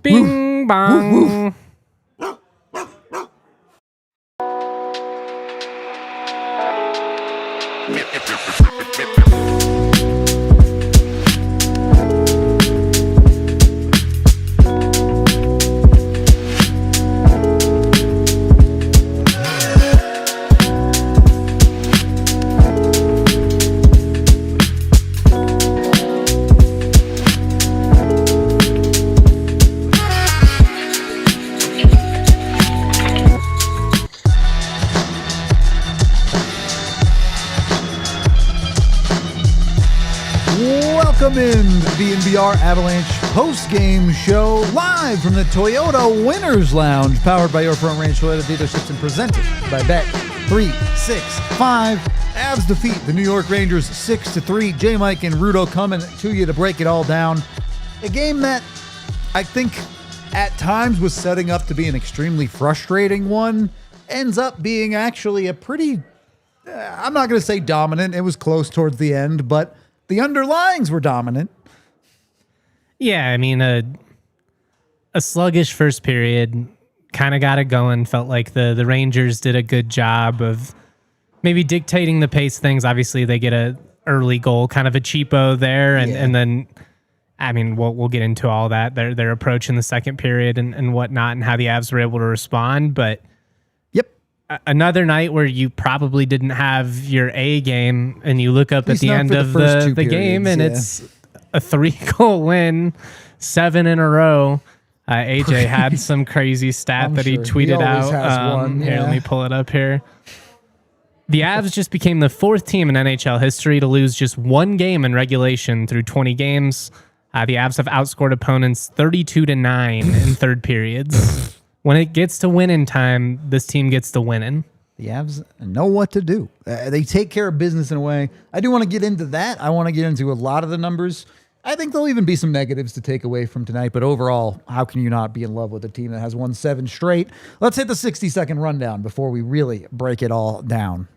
Bing bong. Woof, woof. Welcome in to the DNVR Avalanche post-game show live from the Toyota Winners Lounge, powered by Your Front Range Toyota dealerships and presented by Bet365. Avs defeat the New York Rangers 6-3. J. Mike and Rudo coming to you to break it all down. A game that I think at times was setting up to be an extremely frustrating one, ends up being actually a pretty, I'm not going to say dominant. It was close towards the end, but the underlyings were dominant. Yeah, I mean, a sluggish first period kind of got it going. Felt like the Rangers did a good job of maybe dictating the pace things. Obviously, they get a early goal, kind of a cheapo there, and then, I mean, we'll get into all that, their approach in the second period and whatnot, and how the Avs were able to respond. But another night where you probably didn't have your A game, and you look up at the end of the game, and it's a 3-goal win, 7 in a row. AJ had some crazy stat that he tweeted out. Here, let me pull it up here. The Avs just became the 4th team in NHL history to lose just one game in regulation through 20 games. The Avs have outscored opponents 32-9 in third periods. When it gets to winning time, this team gets to winning. The Avs know what to do. They take care of business in a way. I do want to get into that. I want to get into a lot of the numbers. I think there'll even be some negatives to take away from tonight, but overall, how can you not be in love with a team that has won 7 straight? Let's hit the 60-second rundown before we really break it all down.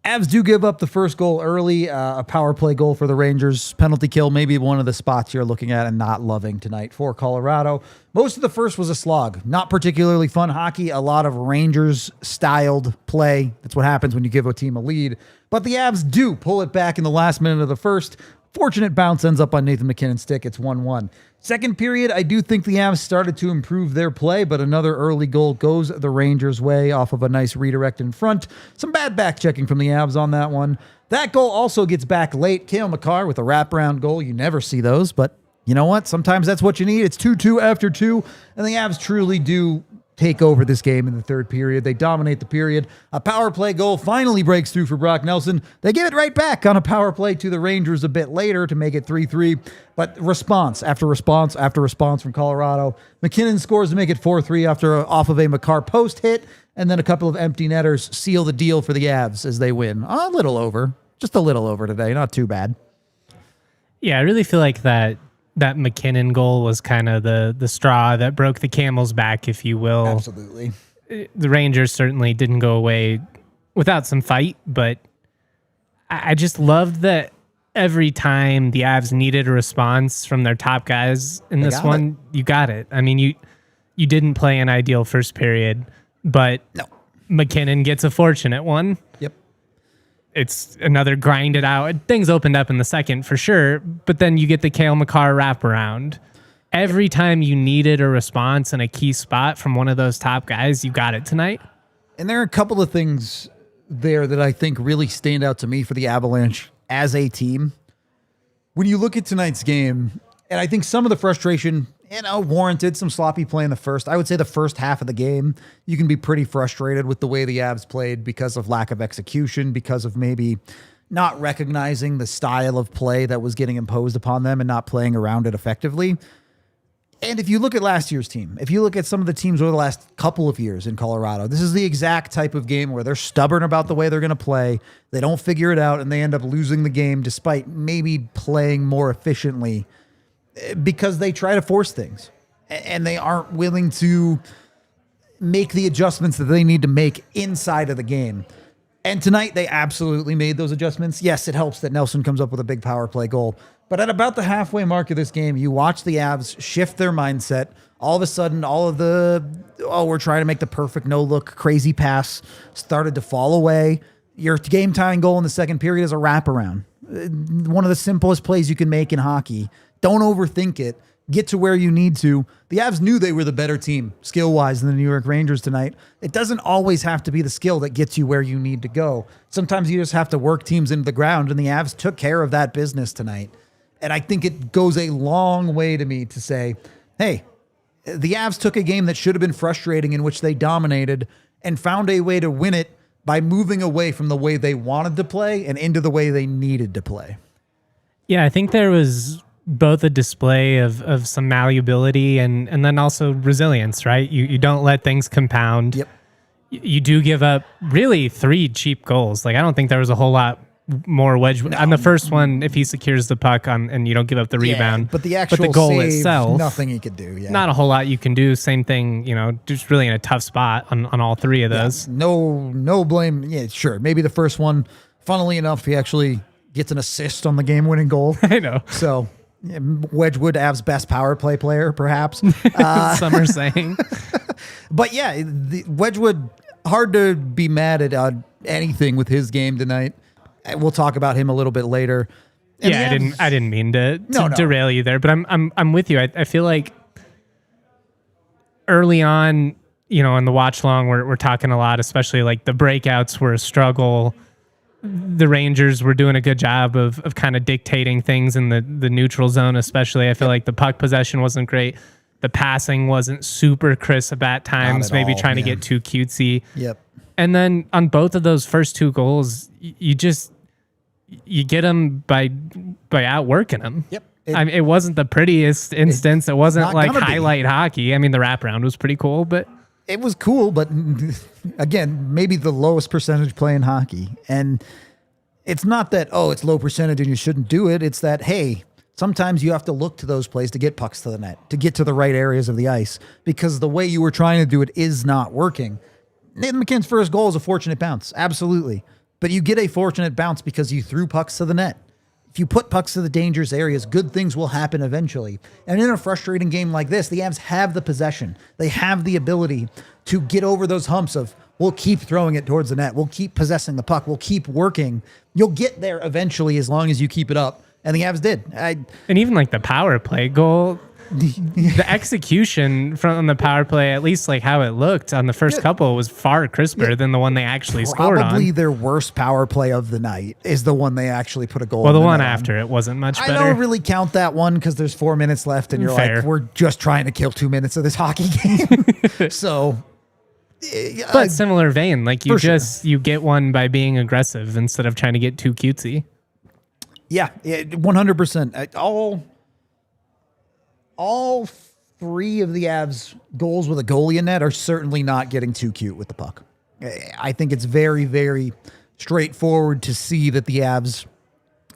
Avs do give up the first goal early, a power play goal for the Rangers. Penalty kill, maybe one of the spots you're looking at and not loving tonight for Colorado. Most of the first was a slog. Not particularly fun hockey. A lot of Rangers-styled play. That's what happens when you give a team a lead. But the Avs do pull it back in the last minute of the first. Fortunate bounce ends up on Nathan MacKinnon's stick. It's 1-1. Second period, I do think the Avs started to improve their play, but another early goal goes the Rangers' way off of a nice redirect in front. Some bad back-checking from the Avs on that one. That goal also gets back late. Makar with a wraparound goal. You never see those, but you know what? Sometimes that's what you need. It's 2-2 after 2, and the Avs truly do take over this game in the third period. They dominate the period. A power play goal finally breaks through for Brock Nelson. They give it right back on a power play to the Rangers a bit later to make it 3-3. But response after response after response from Colorado. MacKinnon scores to make it 4-3 off of a Makar post hit, and then a couple of empty netters seal the deal for the Avs as they win. A little over. Just a little over today. Not too bad. Yeah, I really feel like that MacKinnon goal was kind of the straw that broke the camel's back, if you will. Absolutely. The Rangers certainly didn't go away without some fight, but I just loved that every time the Avs needed a response from their top guys in this one, you got it. I mean, you didn't play an ideal first period, but MacKinnon gets a fortunate one. Yep. It's another grinded out. Things opened up in the second for sure, but then you get the Cale Makar wraparound. Every time you needed a response in a key spot from one of those top guys, you got it tonight. And there are a couple of things there that I think really stand out to me for the Avalanche as a team. When you look at tonight's game, and I think some of the frustration, warranted some sloppy play in the first. I would say the first half of the game, you can be pretty frustrated with the way the Avs played because of lack of execution, because of maybe not recognizing the style of play that was getting imposed upon them and not playing around it effectively. And if you look at last year's team, if you look at some of the teams over the last couple of years in Colorado, this is the exact type of game where they're stubborn about the way they're going to play. They don't figure it out, and they end up losing the game despite maybe playing more efficiently because they try to force things and they aren't willing to make the adjustments that they need to make inside of the game. And tonight they absolutely made those adjustments. Yes, it helps that Nelson comes up with a big power play goal, But at about the halfway mark of this game, you watch the Avs shift their mindset. All of a sudden, all of we're trying to make the perfect no-look crazy pass started to fall away. Your game-tying goal in the second period is a wraparound. One of the simplest plays you can make in hockey. Don't overthink it. Get to where you need to. The Avs knew they were the better team, skill-wise, than the New York Rangers tonight. It doesn't always have to be the skill that gets you where you need to go. Sometimes you just have to work teams into the ground, and the Avs took care of that business tonight. And I think it goes a long way to me to say, hey, the Avs took a game that should have been frustrating, in which they dominated, and found a way to win it by moving away from the way they wanted to play and into the way they needed to play. Yeah, I think there was both a display of some malleability and then also resilience, right? You don't let things compound. Yep. You do give up really 3 cheap goals. Like, I don't think there was a whole lot more Wedgewood. On the first one, if he secures the puck and you don't give up the rebound. But the actual goal save, itself, nothing he could do. Yeah. Not a whole lot you can do. Same thing, just really in a tough spot on all 3 of those. No blame. Yeah, sure. Maybe the first one, funnily enough, he actually gets an assist on the game-winning goal. I know. So Wedgewood, Avs' best power play player, perhaps. Some are saying. But yeah, Wedgewood, hard to be mad at anything with his game tonight. We'll talk about him a little bit later. And yeah, I didn't mean to derail you there, but I'm with you. I feel like early on, in the watch long, we're talking a lot, especially like the breakouts were a struggle. The Rangers were doing a good job of kind of dictating things in the neutral zone, especially. I feel like the puck possession wasn't great. The passing wasn't super crisp at times, maybe trying to get too cutesy. Yep. And then on both of those first 2 goals, you get them by outworking them. Yep. It wasn't the prettiest instance. It wasn't like highlight hockey. I mean, the wraparound was pretty cool, but it was cool. But again, maybe the lowest percentage play in hockey. And it's not that, it's low percentage and you shouldn't do it. It's that, hey, sometimes you have to look to those plays to get pucks to the net, to get to the right areas of the ice, because the way you were trying to do it is not working. Nathan McKinnon's first goal is a fortunate bounce. Absolutely. But you get a fortunate bounce because you threw pucks to the net. If you put pucks to the dangerous areas, good things will happen eventually. And in a frustrating game like this, the Avs have the possession. They have the ability to get over those humps of, we'll keep throwing it towards the net. We'll keep possessing the puck. We'll keep working. You'll get there eventually as long as you keep it up. And the Avs did. And even like the power play goal, the execution from the power play, at least like how it looked on the first couple, was far crisper than the one they actually scored on. Probably their worst power play of the night is the one they actually put a goal. Well, the one after it wasn't much better. I don't really count that one because there's 4 minutes left and you're like, we're just trying to kill 2 minutes of this hockey game. So, but similar vein, like you get one by being aggressive instead of trying to get too cutesy. Yeah, 100%. All 3 of the Avs' goals with a goalie in net are certainly not getting too cute with the puck. I think it's very, very straightforward to see that the Avs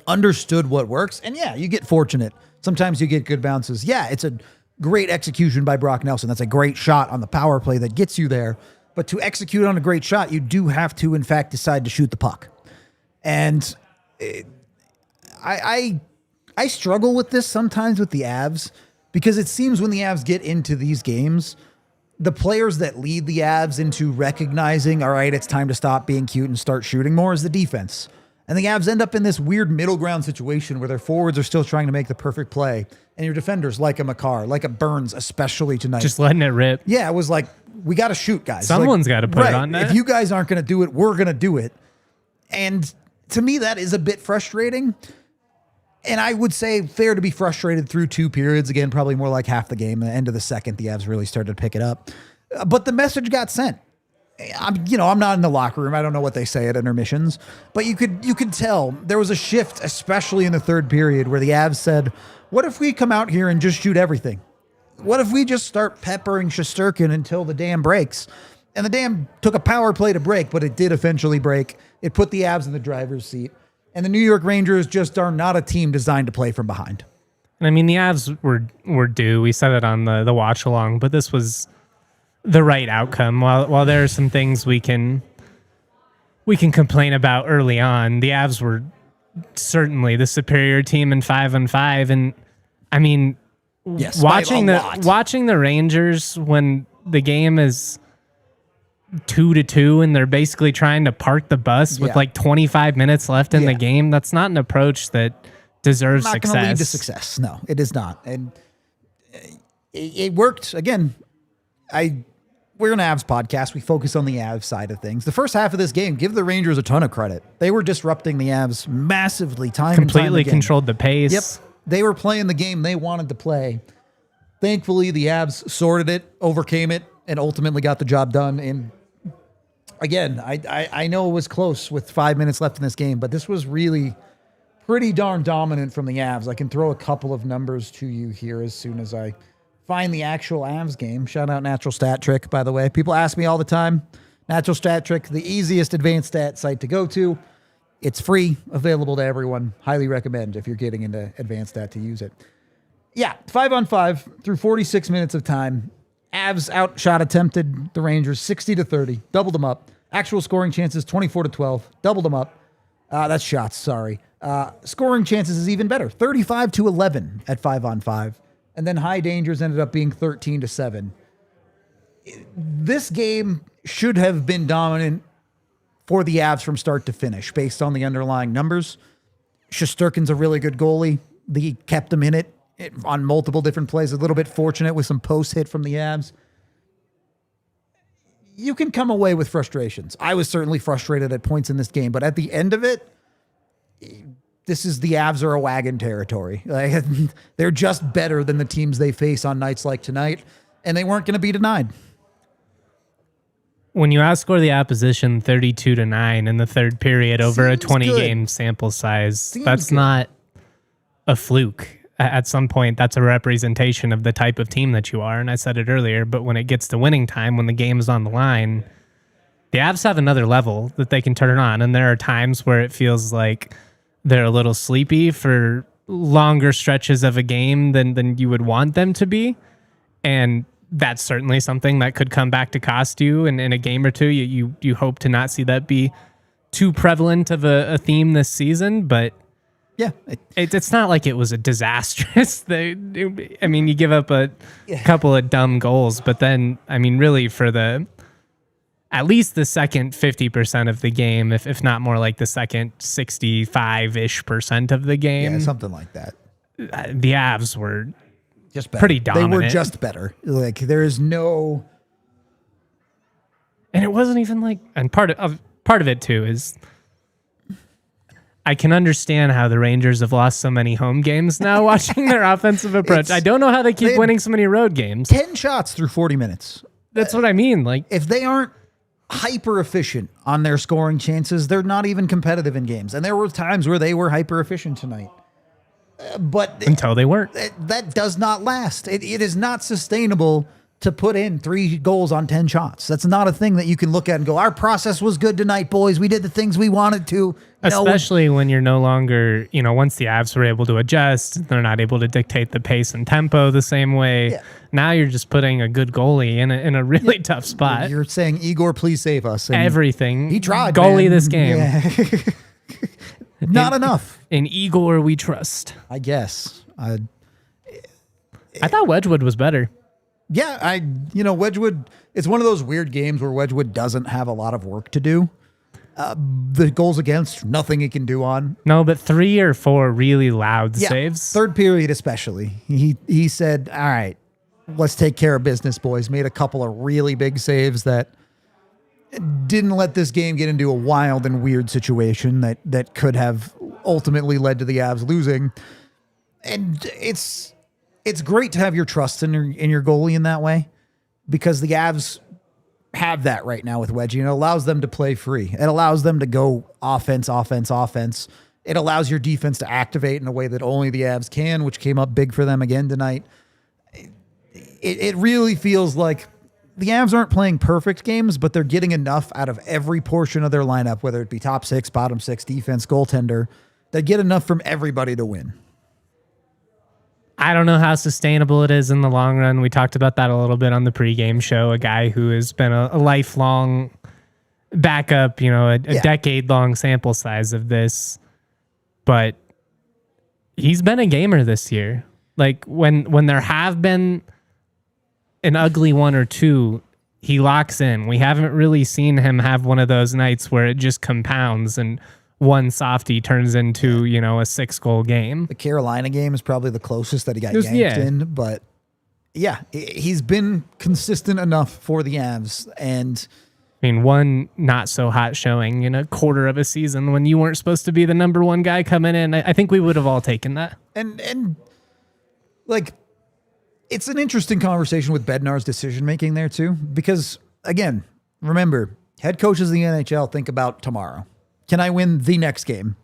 understood what works. And yeah, you get fortunate. Sometimes you get good bounces. Yeah, it's a great execution by Brock Nelson. That's a great shot on the power play that gets you there. But to execute on a great shot, you do have to, in fact, decide to shoot the puck. And I struggle with this sometimes with the Avs, because it seems when the Avs get into these games, the players that lead the Avs into recognizing, all right, it's time to stop being cute and start shooting more, is the defense. And the Avs end up in this weird middle ground situation where their forwards are still trying to make the perfect play, and your defenders, like a Makar, like a Burns, especially tonight, just letting it rip. Yeah, it was like, we got to shoot, guys. Someone's got to put it on net. If you guys aren't going to do it, we're going to do it. And to me, that is a bit frustrating. And I would say fair to be frustrated through 2 periods. Again, probably more like half the game. The end of the second, the Avs really started to pick it up. But the message got sent. I'm not in the locker room. I don't know what they say at intermissions. But you could tell there was a shift, especially in the third period, where the Avs said, what if we come out here and just shoot everything? What if we just start peppering Shesterkin until the dam breaks? And the dam took a power play to break, but it did eventually break. It put the Avs in the driver's seat. And the New York Rangers just are not a team designed to play from behind. And I mean, the Avs were due. We said it on the watch along, but this was the right outcome. While there are some things we can complain about early on, the Avs were certainly the superior team in 5-on-5. And I mean, Yes, watching by a lot. watching the Rangers when the game is 2-2 and they're basically trying to park the bus with like 25 minutes left in the game. That's not an approach that deserves Not success. going to lead to success. No, it is not. And it worked. Again, we're an Avs podcast. We focus on the Avs side of things. The first half of this game, give the Rangers a ton of credit. They were disrupting the Avs massively, Completely controlled the pace. Yep. They were playing the game they wanted to play. Thankfully, the Avs sorted it, overcame it, and ultimately got the job done. And again, I know it was close with 5 minutes left in this game, but this was really pretty darn dominant from the Avs. I can throw a couple of numbers to you here as soon as I find the actual Avs game. Shout out Natural Stat Trick, by the way. People ask me all the time. Natural Stat Trick, the easiest advanced stat site to go to. It's free, available to everyone. Highly recommend if you're getting into advanced stat to use it. Yeah, 5-on-5 through 46 minutes of time. Avs outshot attempted the Rangers 60-30, doubled them up. Actual scoring chances 24-12, doubled them up. That's shots, sorry. Scoring chances is even better, 35-11 at 5-on-5. And then high dangers ended up being 13-7. This game should have been dominant for the Avs from start to finish based on the underlying numbers. Shesterkin's a really good goalie. He kept them in it on multiple different plays. A little bit fortunate with some post hit from the Avs. You can come away with frustrations. I was certainly frustrated at points in this game, but at the end of it, this is the Avs are a wagon territory. Like, they're just better than the teams they face on nights like tonight, and they weren't going to be denied. When you outscore the opposition 32-9 in the third period over a 20-game sample size, that's not a fluke. At some point, that's a representation of the type of team that you are. And I said it earlier, but when it gets to winning time, when the game is on the line, the Avs have another level that they can turn on. And there are times where it feels like they're a little sleepy for longer stretches of a game than you would want them to be. And that's certainly something that could come back to cost you in a game or two. You hope to not see that be too prevalent of a theme this season, but yeah, it's not like it was a disastrous. I mean, you give up a couple of dumb goals, but then, I mean, really for at least the second 50% of the game, if not more like the second 65-ish% of the game. Yeah, something like that. The Avs were just better. Pretty dominant. They were just better. Like, there is no... And it wasn't even like... And part of it, too, is... I can understand how the Rangers have lost so many home games now watching their offensive approach. I don't know how they keep winning so many road games. 10 shots through 40 minutes. That's what I mean. Like, if they aren't hyper efficient on their scoring chances, they're not even competitive in games. And there were times where they were hyper efficient tonight. But until they weren't. That does not last. It is not sustainable to put in 3 goals on 10 shots. That's not a thing that you can look at and go, our process was good tonight, boys. We did the things we wanted to. Especially when you're no longer, once the Avs were able to adjust, they're not able to dictate the pace and tempo the same way. Yeah. Now you're just putting a good goalie in a really tough spot. You're saying, Igor, please save us. And everything. He tried, goalie man. this game. Yeah. Not enough. In Igor we trust. I guess. I thought Wedgewood was better. Yeah, Wedgewood, it's one of those weird games where Wedgewood doesn't have a lot of work to do. The goals against, nothing he can do on. No, but 3 or 4 really loud saves. Third period especially. He said, all right, let's take care of business, boys. Made a couple of really big saves that didn't let this game get into a wild and weird situation that could have ultimately led to the Avs losing. And it's great to have your trust in your goalie in that way, because the Avs have that right now with Wedgie. It allows them to play free. It allows them to go offense. It allows your defense to activate in a way that only the Avs can, which came up big for them again tonight. It really feels like the Avs aren't playing perfect games, but they're getting enough out of every portion of their lineup, whether it be top 6, bottom 6, defense, goaltender. They get enough from everybody to win. I don't know how sustainable it is in the long run. We talked about that a little bit on the pregame show. A guy who has been a lifelong backup, a decade-long sample size of this. but he's been a gamer this year. Like when there have been an ugly one or two, he locks in. We haven't really seen him have one of those nights where it just compounds and one softie turns into, a 6-goal game. The Carolina game is probably the closest that he got yanked in, but yeah, he's been consistent enough for the Avs. And I mean, one not so hot showing in a quarter of a season when you weren't supposed to be the number one guy coming in. I think we would have all taken that. And like, it's an interesting conversation with Bednar's decision making there too, because again, remember, head coaches in the NHL think about tomorrow. Can I win the next game?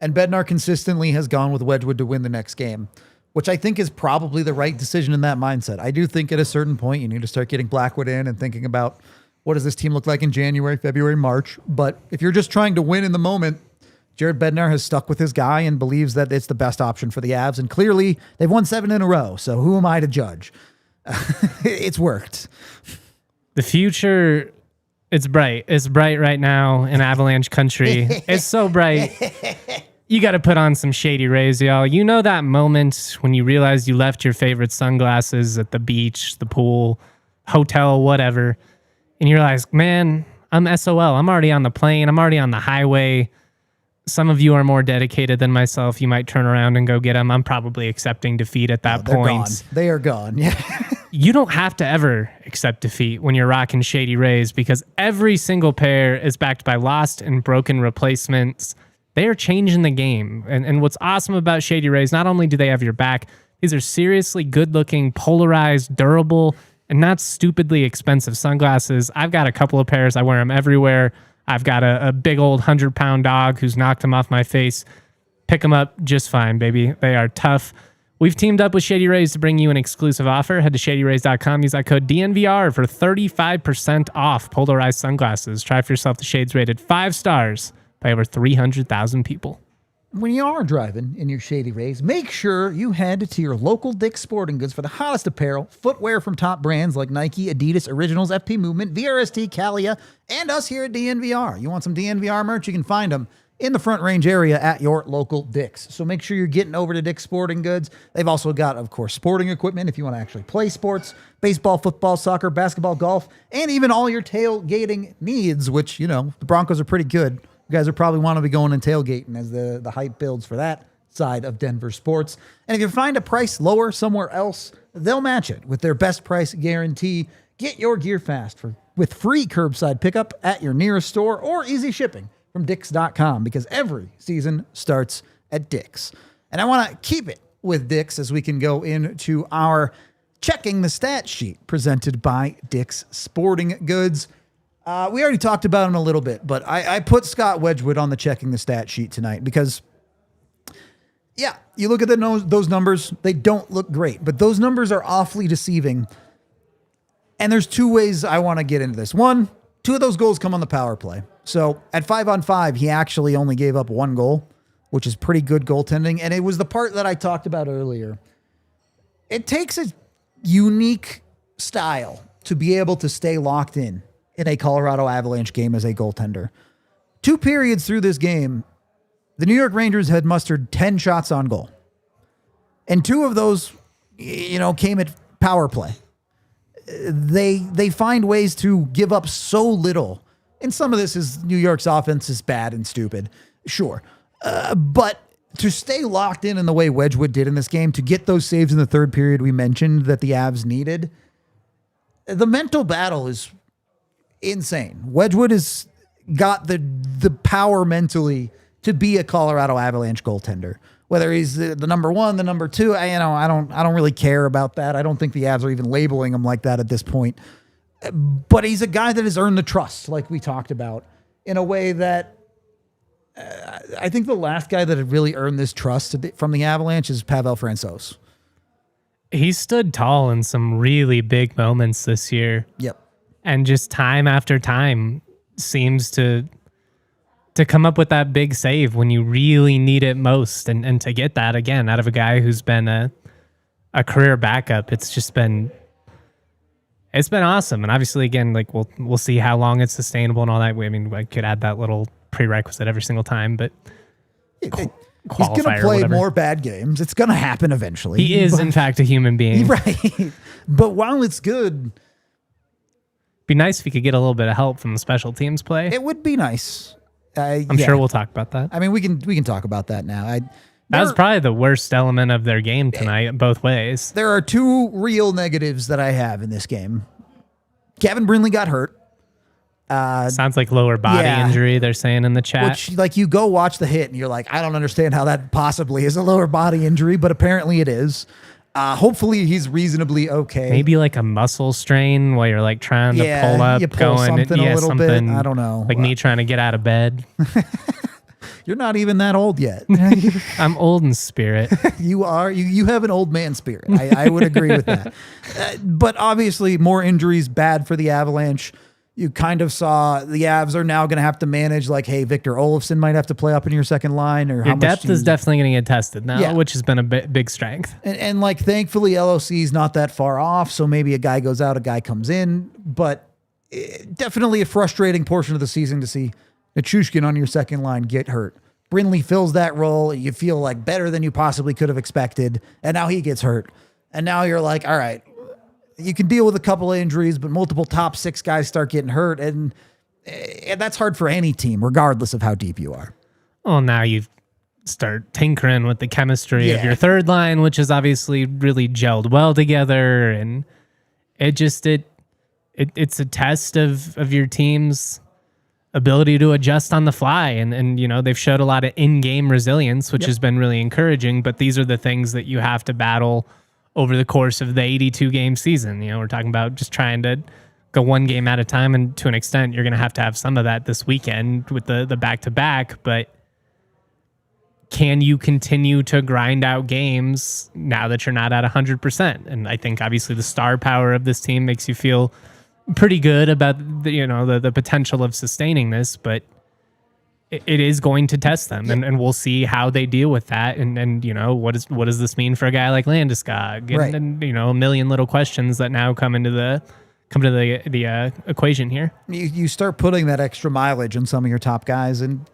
And Bednar consistently has gone with Wedgewood to win the next game, which I think is probably the right decision in that mindset. I do think at a certain point you need to start getting Blackwood in and thinking about what does this team look like in January, February, March. But if you're just trying to win in the moment, Jared Bednar has stuck with his guy and believes that it's the best option for the Avs. And clearly they've won 7 in a row. So who am I to judge? It's worked. The future, it's bright. It's bright right now in Avalanche country. It's so bright. You got to put on some Shady Rays, y'all. You know that moment when you realize you left your favorite sunglasses at the beach, the pool, hotel, whatever. And you realize, man, I'm SOL. I'm already on the plane. I'm already on the highway. Some of you are more dedicated than myself. You might turn around and go get them. I'm probably accepting defeat at that point. Gone. They are gone. Yeah. You don't have to ever accept defeat when you're rocking Shady Rays because every single pair is backed by lost and broken replacements. They are changing the game. And what's awesome about Shady Rays, not only do they have your back, these are seriously good-looking, polarized, durable, and not stupidly expensive sunglasses. I've got a couple of pairs. I wear them everywhere. I've got a big old 100-pound dog who's knocked them off my face. Pick them up just fine, baby. They are tough. We've teamed up with Shady Rays to bring you an exclusive offer. Head to shadyrays.com. Use that code DNVR for 35% off polarized sunglasses. Try for yourself the shades rated 5 stars by over 300,000 people. When you are driving in your Shady Rays, make sure you head to your local Dick's Sporting Goods for the hottest apparel, footwear from top brands like Nike, Adidas, Originals, FP Movement, VRST, Calia, and us here at DNVR. You want some DNVR merch? You can find them in the Front Range area at your local Dick's. So make sure you're getting over to Dick's Sporting Goods. They've also got, of course, sporting equipment if you want to actually play sports, baseball, football, soccer, basketball, golf, and even all your tailgating needs, which, the Broncos are pretty good. You guys are probably want to be going and tailgating as the hype builds for that side of Denver sports. And if you find a price lower somewhere else, they'll match it with their best price guarantee. Get your gear fast with free curbside pickup at your nearest store or easy shipping from Dicks.com because every season starts at Dick's. And I want to keep it with Dick's as we can go into our checking the stat sheet presented by Dick's Sporting Goods. We already talked about him a little bit, but I put Scott Wedgewood on the checking the stat sheet tonight because, yeah, you look at those numbers, they don't look great, but those numbers are awfully deceiving. And there's 2 ways I want to get into this. 1, 2 of those goals come on the power play. So at 5-on-5, he actually only gave up 1 goal, which is pretty good goaltending. And it was the part that I talked about earlier. It takes a unique style to be able to stay locked in a Colorado Avalanche game as a goaltender. 2 periods through this game, the New York Rangers had mustered 10 shots on goal. And 2 of those, came at power play. They find ways to give up so little. And some of this is New York's offense is bad and stupid. Sure. But to stay locked in the way Wedgewood did in this game, to get those saves in the 3rd period we mentioned that the Avs needed, the mental battle is insane. Wedgewood has got the power mentally to be a Colorado Avalanche goaltender. Whether he's the number 1, the number 2, I don't really care about that. I don't think the Avs are even labeling him like that at this point. But he's a guy that has earned the trust, like we talked about, in a way that I think the last guy that had really earned this trust from the Avalanche is Pavel Francouz. He stood tall in some really big moments this year. Yep. And just time after time seems to come up with that big save when you really need it most. And to get that, again, out of a guy who's been a career backup, it's been awesome. And obviously, again, like we'll see how long it's sustainable and all that. I mean, I could add that little prerequisite every single time, but He's going to play more bad games. It's going to happen eventually. He is, in fact, a human being. Right. But while it's good, be nice if he could get a little bit of help from the special teams play. It would be nice. I'm sure we'll talk about that. I mean, we can talk about that now. That was probably the worst element of their game tonight, both ways. There are two real negatives that I have in this game. Gavin Brindley got hurt. Sounds like lower body injury, they're saying in the chat. Which, like, you go watch the hit and you're like, I don't understand how that possibly is a lower body injury, but apparently it is. Hopefully he's reasonably okay. Maybe like a muscle strain while you're like trying to pull up, you pull something a little bit. I don't know. Like me trying to get out of bed. You're not even that old yet. I'm old in spirit. You are. You have an old man spirit. I would agree with that. But obviously more injuries, bad for the Avalanche. You kind of saw the Avs are now going to have to manage, like, hey, Victor Olofsson might have to play up in your second line. Or your depth is definitely going to get tested now, which has been a big strength. And like, thankfully, LOC is not that far off. So maybe a guy goes out, a guy comes in. But definitely a frustrating portion of the season to see Nichushkin on your second line get hurt. Brindley fills that role. You feel like better than you possibly could have expected. And now he gets hurt. And now you're like, all right, you can deal with a couple of injuries, but multiple top six guys start getting hurt. And that's hard for any team, regardless of how deep you are. Well, now you start tinkering with the chemistry of your third line, which is obviously really gelled well together. And it's a test of your team's ability to adjust on the fly. And you know, they've showed a lot of in-game resilience, which has been really encouraging, but these are the things that you have to battle over the course of the 82 game season. You know, we're talking about just trying to go one game at a time. And to an extent, you're going to have some of that this weekend with the back-to-back, but can you continue to grind out games now that you're not at 100%? And I think obviously the star power of this team makes you feel pretty good about the potential of sustaining this, but it is going to test them, and we'll see how they deal with that. And you know, what does this mean for a guy like Landeskog? And you know, a million little questions that now come into the equation here. You start putting that extra mileage on some of your top guys, and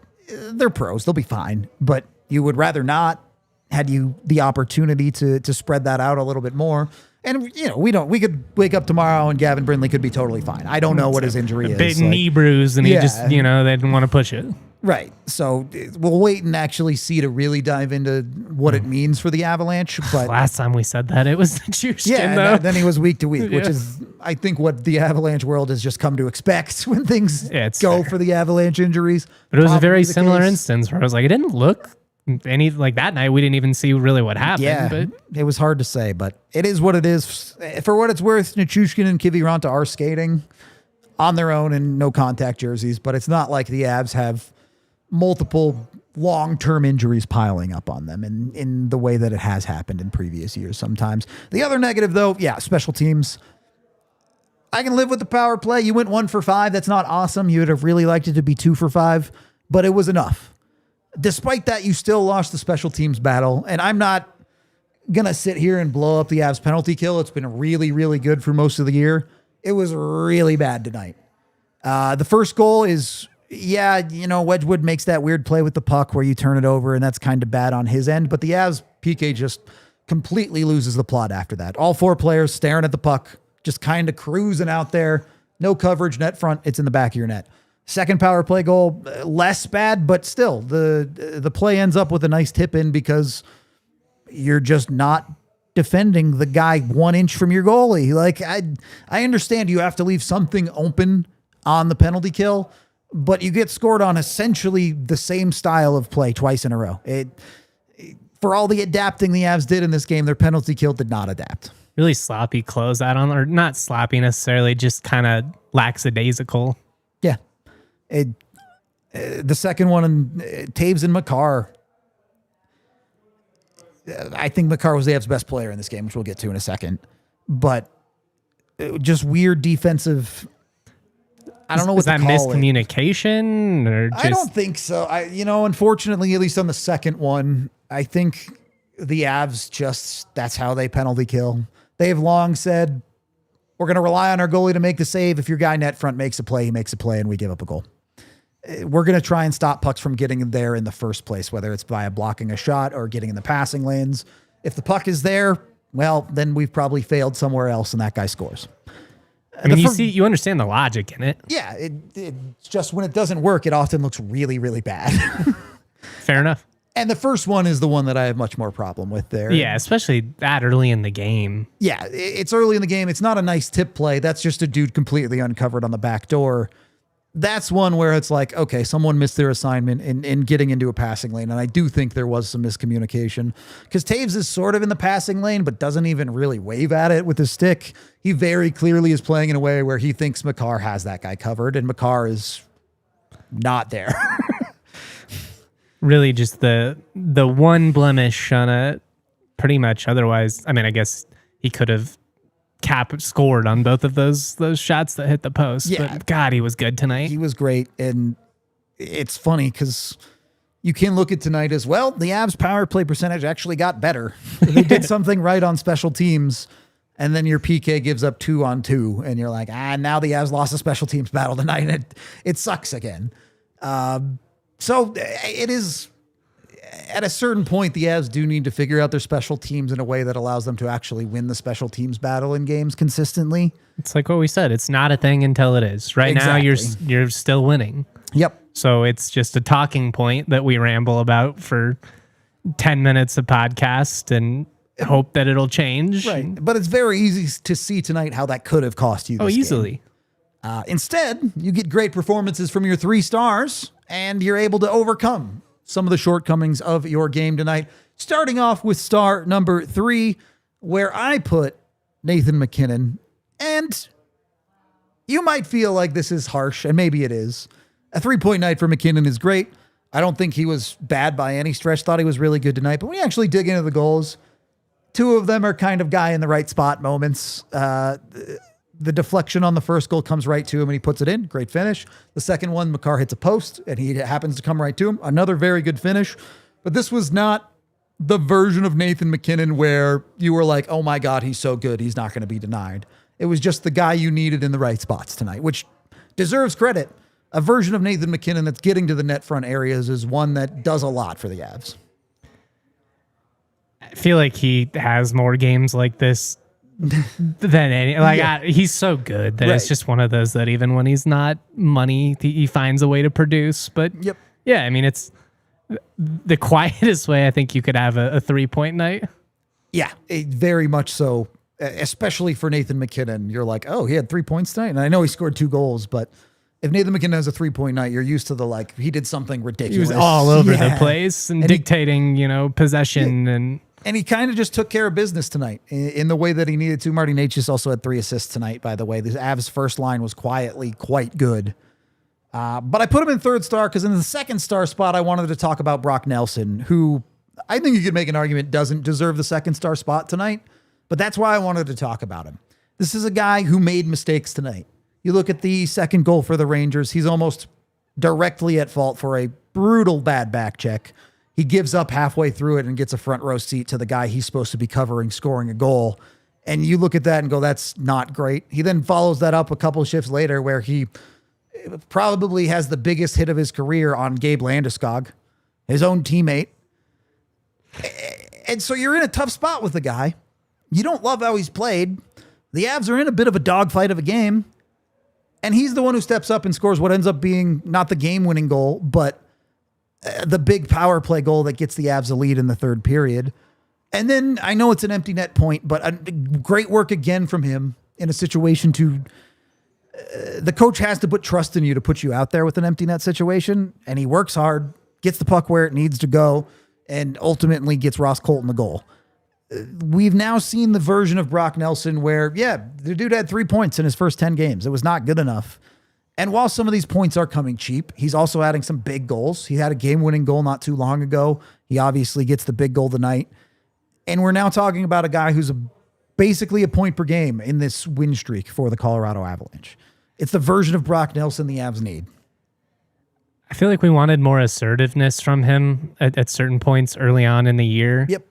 they're pros; they'll be fine. But you would rather not. Had you the opportunity to spread that out a little bit more. And, you know, we could wake up tomorrow and Gavin Brindley could be totally fine. I don't know what his injury is. Big knee bruise, and he just, they didn't want to push it. Right. So we'll wait and actually see to really dive into what it means for the Avalanche. But last time we said that, it was Nichushkin, and then he was week to week, which is, I think, what the Avalanche world has just come to expect when things go for the Avalanche injuries. But it was a very similar instance where I was like, it didn't look any like that night. We didn't even see really what happened. Yeah, but it was hard to say, but it is what it is. For what it's worth, Nichushkin and Kiviranta are skating on their own in no contact jerseys, but it's not like the Avs have multiple long-term injuries piling up on them in the way that it has happened in previous years sometimes. The other negative, though, special teams. I can live with the power play. You went 1 for 5. That's not awesome. You would have really liked it to be 2 for 5, but it was enough. Despite that, you still lost the special teams battle, and I'm not going to sit here and blow up the Avs penalty kill. It's been really, really good for most of the year. It was really bad tonight. The first goal is, Wedgewood makes that weird play with the puck where you turn it over, and that's kind of bad on his end, but the Avs PK just completely loses the plot after that. All 4 players staring at the puck, just kind of cruising out there. No coverage, net front, it's in the back of your net. Second power play goal, less bad, but still the play ends up with a nice tip in because you're just not defending the guy 1 inch from your goalie. Like, I understand you have to leave something open on the penalty kill, but you get scored on essentially the same style of play twice in a row. For all the adapting the Avs did in this game, their penalty kill did not adapt. Really sloppy closeout on, or not sloppy necessarily, just kind of lackadaisical. Yeah. The second one, Taves and Makar. I think Makar was the Avs' best player in this game, which we'll get to in a second. But just weird defensive. I don't know what to call it. Is that miscommunication? Or just... I don't think so. Unfortunately, at least on the second one, I think the Avs that's how they penalty kill. They've long said, we're going to rely on our goalie to make the save. If your guy net front makes a play, he makes a play, and we give up a goal. we're going to try and stop pucks from getting there in the first place, whether it's via blocking a shot or getting in the passing lanes. If the puck is there, well, then we've probably failed somewhere else and that guy scores. I mean, you understand the logic in it. Yeah, it's just when it doesn't work, it often looks really, really bad. Fair enough. And the first one is the one that I have much more problem with there. Yeah, especially that early in the game. Yeah, it's early in the game. It's not a nice tip play. That's just a dude completely uncovered on the back door. That's one where it's like, okay, someone missed their assignment in getting into a passing lane. And I do think there was some miscommunication because Taves is sort of in the passing lane, but doesn't even really wave at it with his stick. He very clearly is playing in a way where he thinks Makar has that guy covered and Makar is not there. Really just the one blemish on a pretty much otherwise. I mean, I guess he could have scored on both of those shots that hit the post. Yeah. But God, he was good tonight. He was great. And it's funny because you can look at tonight as well. The Avs power play percentage actually got better. They did something right on special teams. And then your PK gives up 2-on-2. And you're like, now the Avs lost a special teams battle tonight. And it sucks again. So it is at a certain point, the Avs do need to figure out their special teams in a way that allows them to actually win the special teams battle in games consistently. It's like what we said. It's not a thing until it is. Right now, you're still winning. Yep. So it's just a talking point that we ramble about for 10 minutes of podcast and hope that it'll change. Right. But it's very easy to see tonight how that could have cost you this game. Easily. Instead, you get great performances from your 3 stars, and you're able to overcome some of the shortcomings of your game tonight. Starting off with star number 3, where I put Nathan MacKinnon. And you might feel like this is harsh, and maybe it is. A 3-point night for MacKinnon is great. I don't think he was bad by any stretch. Thought he was really good tonight. But when you actually dig into the goals, 2 of them are kind of guy in the right spot moments. The deflection on the first goal comes right to him and he puts it in. Great finish. The second one, Makar hits a post and he happens to come right to him. Another very good finish. But this was not the version of Nathan MacKinnon where you were like, oh my God, he's so good. He's not going to be denied. It was just the guy you needed in the right spots tonight, which deserves credit. A version of Nathan MacKinnon that's getting to the net front areas is one that does a lot for the Avs. I feel like he has more games like this than any. He's so good that it's just one of those that even when he's not money, he finds a way to produce. But yeah, I mean, it's the quietest way I think you could have a 3-point night. Yeah, very much so. Especially for Nathan MacKinnon, you're like, oh, he had 3 points tonight, and I know he scored 2 goals, but if Nathan MacKinnon has a 3-point night, you're used to he did something ridiculous. He was all over the place and dictating, possession And he kind of just took care of business tonight in the way that he needed to. Marty Necas also had 3 assists tonight, by the way. The Avs' first line was quietly quite good. But I put him in 3rd star because in the 2nd star spot, I wanted to talk about Brock Nelson, who I think you could make an argument doesn't deserve the 2nd star spot tonight. But that's why I wanted to talk about him. This is a guy who made mistakes tonight. You look at the second goal for the Rangers, he's almost directly at fault for a brutal bad back check. He gives up halfway through it and gets a front row seat to the guy he's supposed to be covering, scoring a goal. And you look at that and go, that's not great. He then follows that up a couple of shifts later where he probably has the biggest hit of his career on Gabe Landeskog, his own teammate. And so you're in a tough spot with the guy. You don't love how he's played. The Avs are in a bit of a dogfight of a game. And he's the one who steps up and scores what ends up being not the game-winning goal, but the big power play goal that gets the Avs a lead in the 3rd period. And then I know it's an empty net point, but great work again from him in a situation the coach has to put trust in you to put you out there with an empty net situation. And he works hard, gets the puck where it needs to go, and ultimately gets Ross Colton the goal. We've now seen the version of Brock Nelson where, the dude had 3 points in his first 10 games. It was not good enough. And while some of these points are coming cheap, he's also adding some big goals. He had a game-winning goal not too long ago. He obviously gets the big goal tonight. And we're now talking about a guy who's basically a point per game in this win streak for the Colorado Avalanche. It's the version of Brock Nelson the Avs need. I feel like we wanted more assertiveness from him at certain points early on in the year. Yep.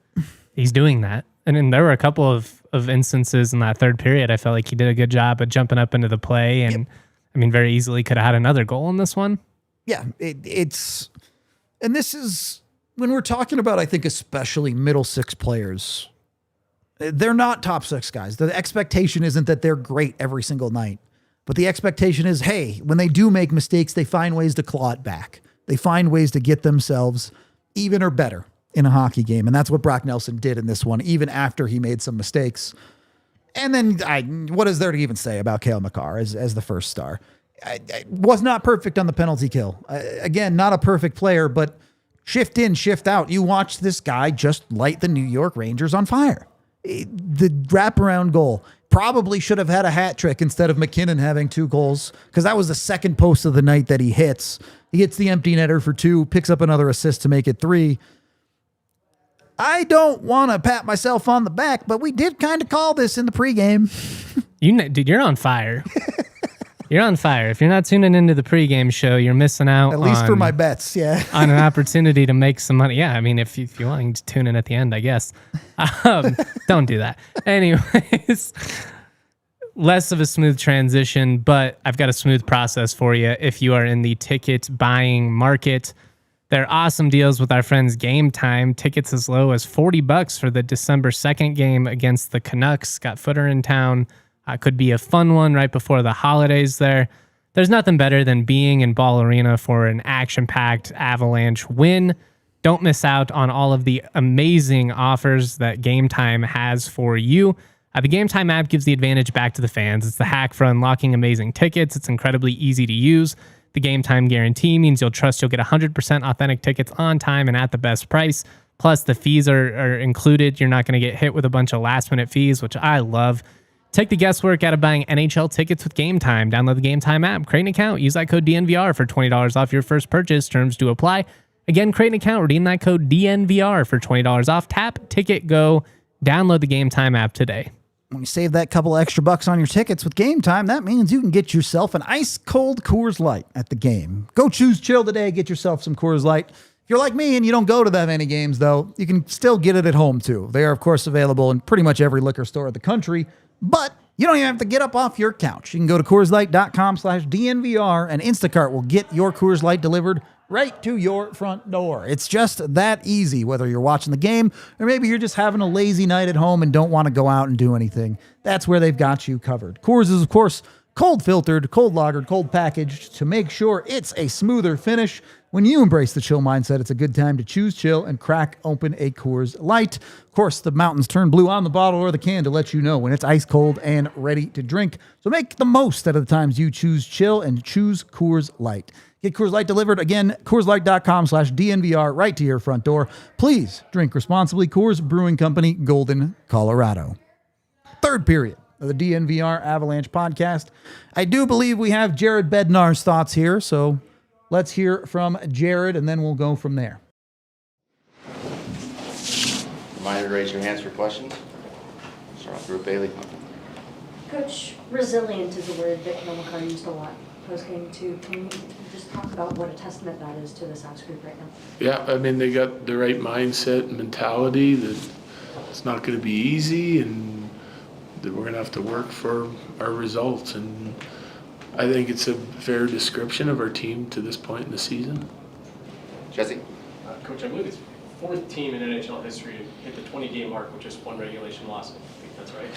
He's doing that. And then there were a couple of instances in that 3rd period. I felt like he did a good job of jumping up into the play and very easily could have had another goal in this one. Yeah, it's, and this is when we're talking about, I think, especially middle six players. They're not top six guys. The expectation isn't that they're great every single night, but the expectation is, hey, when they do make mistakes, they find ways to claw it back. They find ways to get themselves even or better in a hockey game. And that's what Brock Nelson did in this one, even after he made some mistakes. And then what is there to even say about Cale Makar as the first star? I was not perfect on the penalty kill. Again, not a perfect player, but shift in, shift out. You watch this guy just light the New York Rangers on fire. The wraparound goal probably should have had a hat trick instead of McKinnon having 2 goals, because that was the second post of the night that he hits. He hits the empty netter for 2, picks up another assist to make it 3. I don't want to pat myself on the back, but we did kind of call this in the pregame. Dude, you're on fire. You're on fire. If you're not tuning into the pregame show, you're missing out. At least for my bets, yeah. On an opportunity to make some money. Yeah, I mean, if you want to tune in at the end, I guess. Don't do that. Anyways, less of a smooth transition, but I've got a smooth process for you if you are in the ticket buying market. There are awesome deals with our friends Game Time. Tickets as low as $40 for the December 2nd game against the Canucks. Got Footer in town. Could be a fun one right before the holidays there. There's nothing better than being in Ball Arena for an action-packed Avalanche win. Don't miss out on all of the amazing offers that Game Time has for you. The Game Time app gives the advantage back to the fans. It's the hack for unlocking amazing tickets. It's incredibly easy to use. The Game Time guarantee means you'll get 100% authentic tickets on time and at the best price. Plus, the fees are included. You're not going to get hit with a bunch of last-minute fees, which I love. Take the guesswork out of buying NHL tickets with Game Time. Download the Game Time app, create an account, use that code DNVR for $20 off your first purchase. Terms do apply. Again, create an account, redeem that code DNVR for $20 off. Tap, ticket, go. Download the Game Time app today. When you save that couple extra bucks on your tickets with Game Time, that means you can get yourself an ice-cold Coors Light at the game. Go choose chill today. Get yourself some Coors Light. If you're like me and you don't go to that many games, though, you can still get it at home, too. They are, of course, available in pretty much every liquor store in the country, but you don't even have to get up off your couch. You can go to CoorsLight.com/DNVR, and Instacart will get your Coors Light delivered right to your front door. It's just that easy, whether you're watching the game or maybe you're just having a lazy night at home and don't want to go out and do anything. That's where they've got you covered. Coors is, of course, cold filtered, cold lagered, cold packaged to make sure it's a smoother finish. When you embrace the chill mindset, it's a good time to choose chill and crack open a Coors Light. Of course, the mountains turn blue on the bottle or the can to let you know when it's ice cold and ready to drink. So make the most out of the times you choose chill and choose Coors Light. Get Coors Light delivered, again, CoorsLight.com/DNVR right to your front door. Please drink responsibly. Coors Brewing Company, Golden, Colorado. Third period of the DNVR Avalanche podcast. I do believe we have Jared Bednar's thoughts here, so let's hear from Jared, and then we'll go from there. Reminder to raise your hands for questions. Start off Group Bailey. Coach, resilient is a word that Makar used a lot post-game too. Can you just talk about what a testament that is to this Avs group right now? Yeah, I mean, they got the right mindset and mentality that it's not going to be easy and that we're going to have to work for our results. And I think it's a fair description of our team to this point in the season. Jesse? Coach, I believe it's fourth team in NHL history to hit the 20-game mark with just one regulation loss. I think that's right.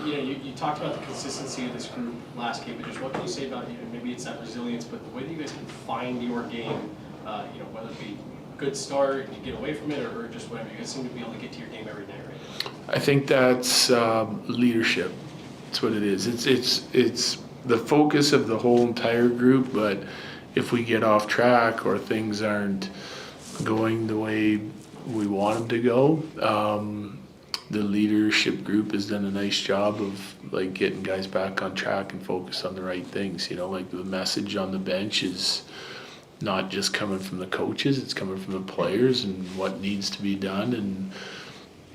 You talked about the consistency of this group last game, but just what can you say about maybe it's that resilience, but the way that you guys can find your game, whether it be a good start, you get away from it, or just whatever. You guys seem to be able to get to your game every night, right? I think that's leadership. That's what it is. It's the focus of the whole entire group, but if we get off track or things aren't going the way we want them to go, the leadership group has done a nice job of like getting guys back on track and focus on the right things. Like the message on the bench is not just coming from the coaches, it's coming from the players and what needs to be done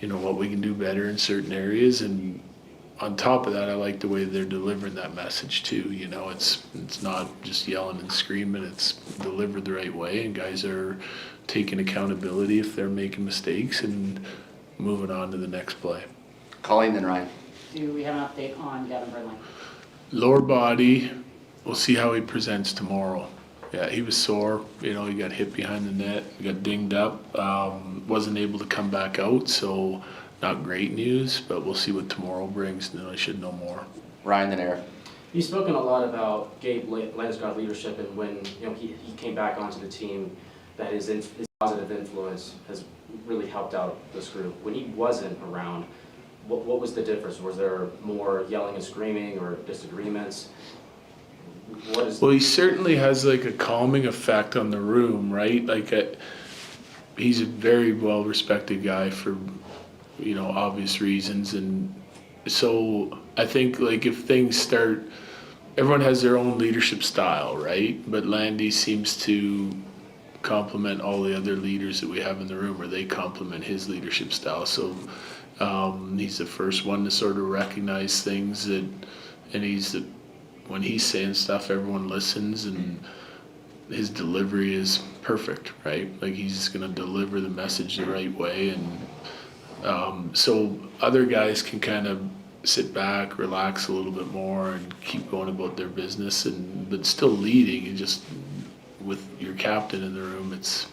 and what we can do better in certain areas. And on top of that, I like the way they're delivering that message too. It's not just yelling and screaming, it's delivered the right way, and guys are taking accountability if they're making mistakes and moving on to the next play. Colleen, then Ryan. Do we have an update on Gavin Burnley? Lower body, we'll see how he presents tomorrow. Yeah, he was sore. You know, he got hit behind the net, he got dinged up, wasn't able to come back out. So not great news, but we'll see what tomorrow brings. And then I should know more. Ryan, then Eric. You've spoken a lot about Gabe Landeskog leadership, and when he came back onto the team, that his positive influence has really helped out this group. When he wasn't around, what was the difference? Was there more yelling and screaming or disagreements? Well, he certainly has like a calming effect on the room, right? Like he's a very well respected guy for obvious reasons, and so I think like if things start, everyone has their own leadership style, right? But Landy seems to complement all the other leaders that we have in the room, or they complement his leadership style. So he's the first one to sort of recognize things when he's saying stuff, everyone listens, and his delivery is perfect, right? Like he's just going to deliver the message the right way, and so other guys can kind of sit back, relax a little bit more, and keep going about their business, but still leading. And just with your captain in the room, it's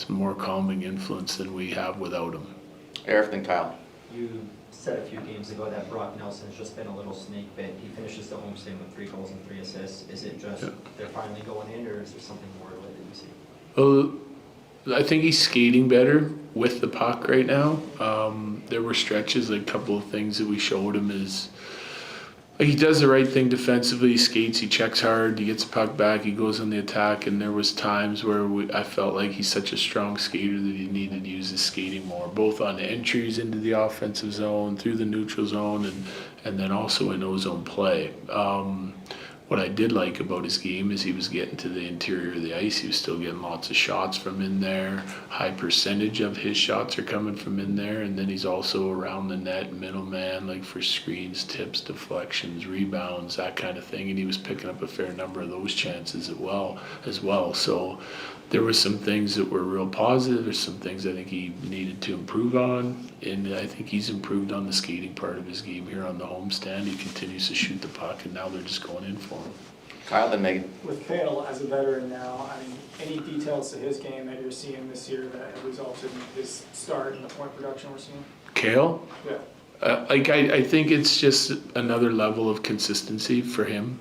more calming influence than we have without him. Eric, then Kyle. You said a few games ago that Brock Nelson's just been a little snake bit. He finishes the homestand with 3 goals and 3 assists. Is it just they're finally going in, or is there something more to it that you see? Well, I think he's skating better with the puck right now. There were stretches, like a couple of things that we showed him is like he does the right thing defensively. He skates, he checks hard, he gets the puck back, he goes on the attack, and there was times where I felt like he's such a strong skater that he needed to use his skating more, both on entries into the offensive zone, through the neutral zone, and then also in O-zone play. What I did like about his game is he was getting to the interior of the ice. He was still getting lots of shots from in there. High percentage of his shots are coming from in there. And then he's also around the net, middleman, like for screens, tips, deflections, rebounds, that kind of thing. And he was picking up a fair number of those chances as well. So there were some things that were real positive. There's some things I think he needed to improve on. And I think he's improved on the skating part of his game here on the homestand. He continues to shoot the puck, and now they're just going in for him. Kyle, then Megan. With Kale as a veteran now, I mean, any details to his game that you're seeing this year that have resulted in his start and the point production we're seeing? Kale? Yeah. I think it's just another level of consistency for him,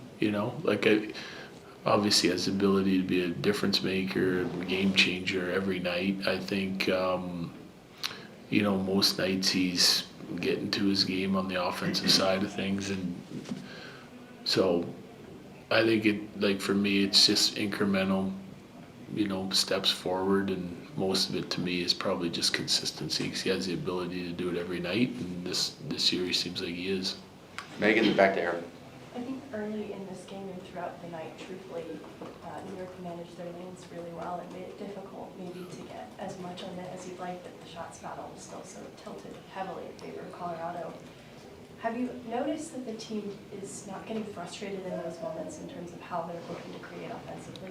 obviously has the ability to be a difference maker, a game changer every night. I think, most nights he's getting to his game on the offensive side of things. And so I think for me, it's just incremental, steps forward. And most of it to me is probably just consistency, because he has the ability to do it every night. And this year he seems like he is. Megan, then back to Eric. I think early in this game and throughout the night, truthfully, New York managed their lanes really well and made it difficult maybe to get as much on it as you'd like, but the shots battle was still so tilted heavily in favor of Colorado. Have you noticed that the team is not getting frustrated in those moments in terms of how they're looking to create offensively?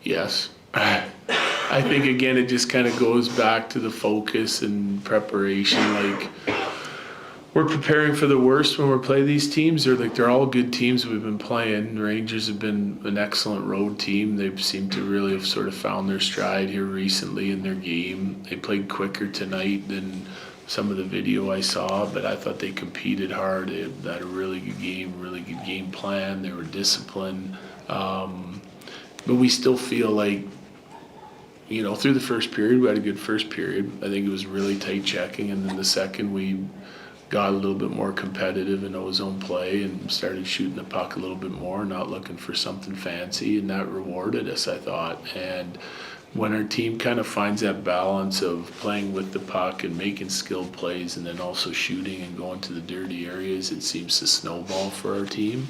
Yes. I think, again, it just kind of goes back to the focus and preparation. We're preparing for the worst when we play these teams. They're all good teams we've been playing. The Rangers have been an excellent road team. They seem to really have sort of found their stride here recently in their game. They played quicker tonight than some of the video I saw, but I thought they competed hard. They had a really good game plan. They were disciplined. But we still feel like, through the first period, we had a good first period. I think it was really tight checking, and then the second we got a little bit more competitive in O-zone play and started shooting the puck a little bit more, not looking for something fancy, and that rewarded us, I thought. And when our team kind of finds that balance of playing with the puck and making skilled plays and then also shooting and going to the dirty areas, it seems to snowball for our team.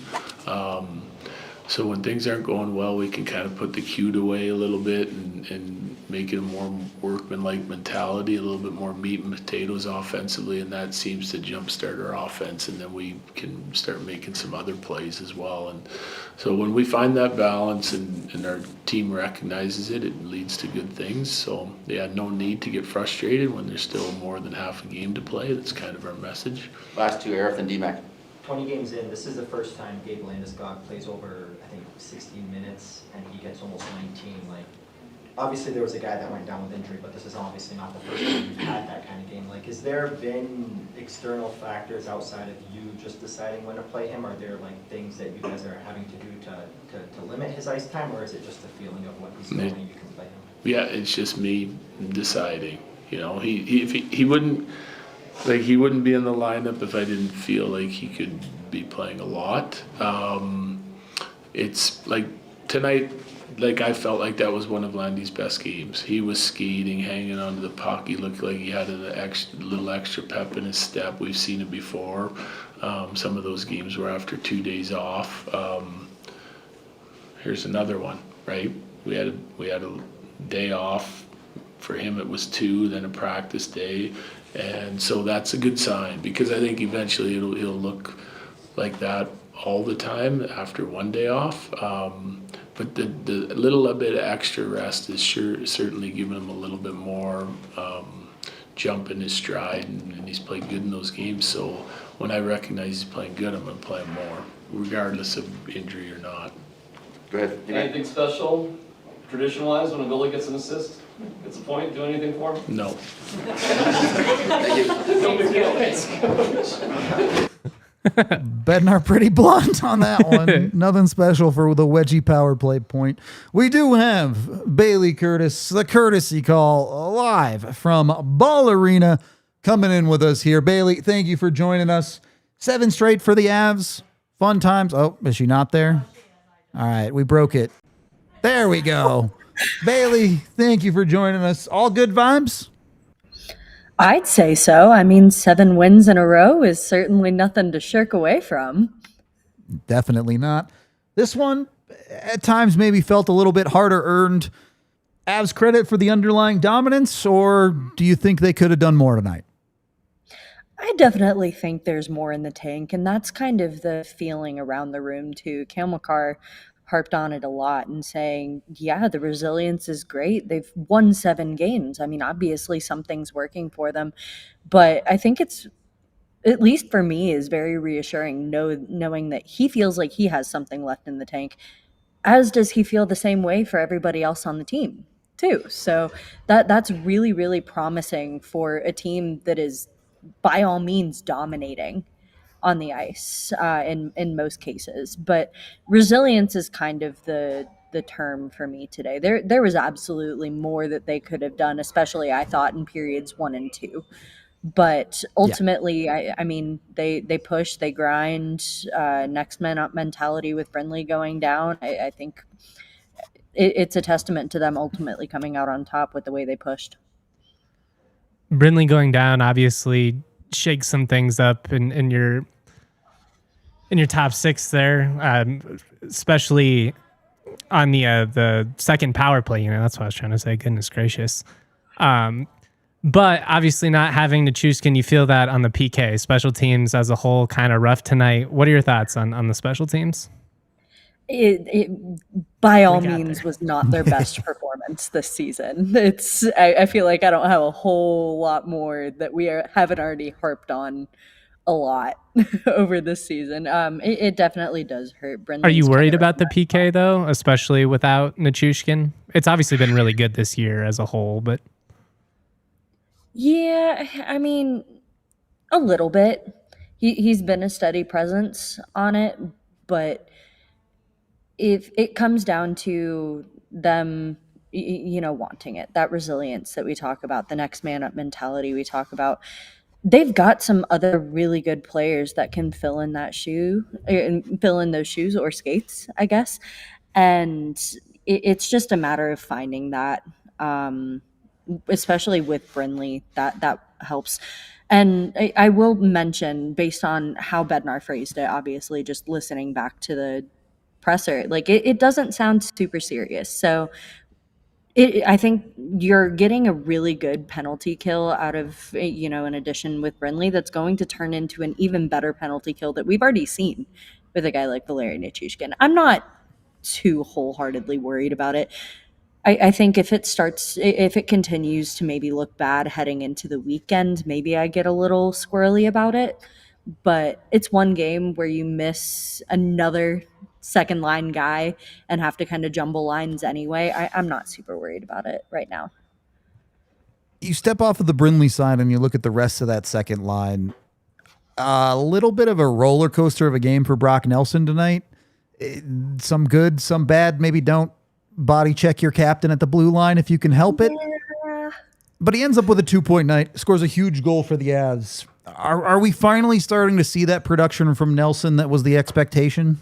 So when things aren't going well, we can kind of put the cute away a little bit and make it a more workman-like mentality, a little bit more meat and potatoes offensively, and that seems to jumpstart our offense, and then we can start making some other plays as well. And so when we find that balance and our team recognizes it, it leads to good things. So no need to get frustrated when there's still more than half a game to play. That's kind of our message. Last two, Eric and D-Mac. 20 games in, this is the first time Gabe Landeskog plays over, I think, 16 minutes, and he gets almost 19. Like, obviously there was a guy that went down with injury, but this is obviously not the first time you've had that kind of game. Like, has there been external factors outside of you just deciding when to play him? Are there like things that you guys are having to do to limit his ice time, or is it just a feeling of what he's doing and you can play him? Yeah, it's just me deciding. You know, he wouldn't he wouldn't be in the lineup if I didn't feel like he could be playing a lot. It's like tonight. Like I felt like that was one of Landy's best games. He was skating, hanging onto the puck. He looked like he had a little extra pep in his step. We've seen it before. Some of those games were after 2 days off. Here's another one, right? We had a day off. For him, it was 2, then a practice day, and so that's a good sign because I think eventually he'll look like that all the time after 1 day off. But the little bit of extra rest is certainly giving him a little bit more jump in his stride, and he's played good in those games. So when I recognize he's playing good, I'm going to play him more, regardless of injury or not. Go ahead. Anything special, tradition-wise, when a goalie gets an assist? Gets a point, do anything for him? No. No big deal. Bednar pretty blunt on that one. Nothing special for the wedgie power play point. We do have Bailey Curtis, the courtesy call live from Ball Arena, coming in with us here. Bailey, thank you for joining us. 7 straight for the Avs. Fun times. Oh, is she not there? All right, we broke it. There we go. Bailey, thank you for joining us. All good vibes? I'd say so. I mean, 7 wins in a row is certainly nothing to shirk away from. Definitely not. This one, at times, maybe felt a little bit harder earned. Avs credit for the underlying dominance, or do you think they could have done more tonight? I definitely think there's more in the tank, and that's kind of the feeling around the room, too. Makar harped on it a lot and saying, yeah, the resilience is great. They've won 7 games. I mean, obviously something's working for them, but I think it's, at least for me, is very reassuring knowing that he feels like he has something left in the tank, as does he feel the same way for everybody else on the team too. So that's really, really promising for a team that is by all means dominating on the ice in most cases. But resilience is kind of the term for me today. There was absolutely more that they could have done, especially I thought in periods 1 and 2. But ultimately, yeah. I mean, they push, they grind, next man up mentality with Brindley going down. I think it's a testament to them ultimately coming out on top with the way they pushed. Brindley going down obviously shakes some things up in your top 6 there, especially on the second power play. You know, that's what I was trying to say. Goodness gracious. But obviously not having Nichushkin, you feel that on the PK. Special teams as a whole kind of rough tonight. What are your thoughts on the special teams? It by all means was not their best performance this season. I feel like I don't have a whole lot more that we haven't already harped on a lot over this season. It definitely does hurt. Brindley's are you worried about the PK though, especially without Nichushkin? It's obviously been really good this year as a whole, but yeah, I mean, a little bit. He's been a steady presence on it, but if it comes down to them, wanting it, that resilience that we talk about, the next man up mentality we talk about, they've got some other really good players that can fill in those shoes or skates, I guess. And it's just a matter of finding that, especially with Brindley, that helps. And I will mention, based on how Bednar phrased it, obviously just listening back to the presser, like it doesn't sound super serious. So I think you're getting a really good penalty kill out of, an addition with Brindley that's going to turn into an even better penalty kill that we've already seen with a guy like Valeri Nichushkin. I'm not too wholeheartedly worried about it. I think if it continues to maybe look bad heading into the weekend, maybe I get a little squirrely about it. but it's one game where you miss another second line guy and have to kind of jumble lines anyway. I'm not super worried about it right now. You step off of the Brindley side and you look at the rest of that second line. A little bit of a roller coaster of a game for Brock Nelson tonight. Some good, some bad. Maybe don't body check your captain at the blue line if you can help it. Yeah. But he ends up with a 2-point night, scores a huge goal for the Avs. Are we finally starting to see that production from Nelson that was the expectation?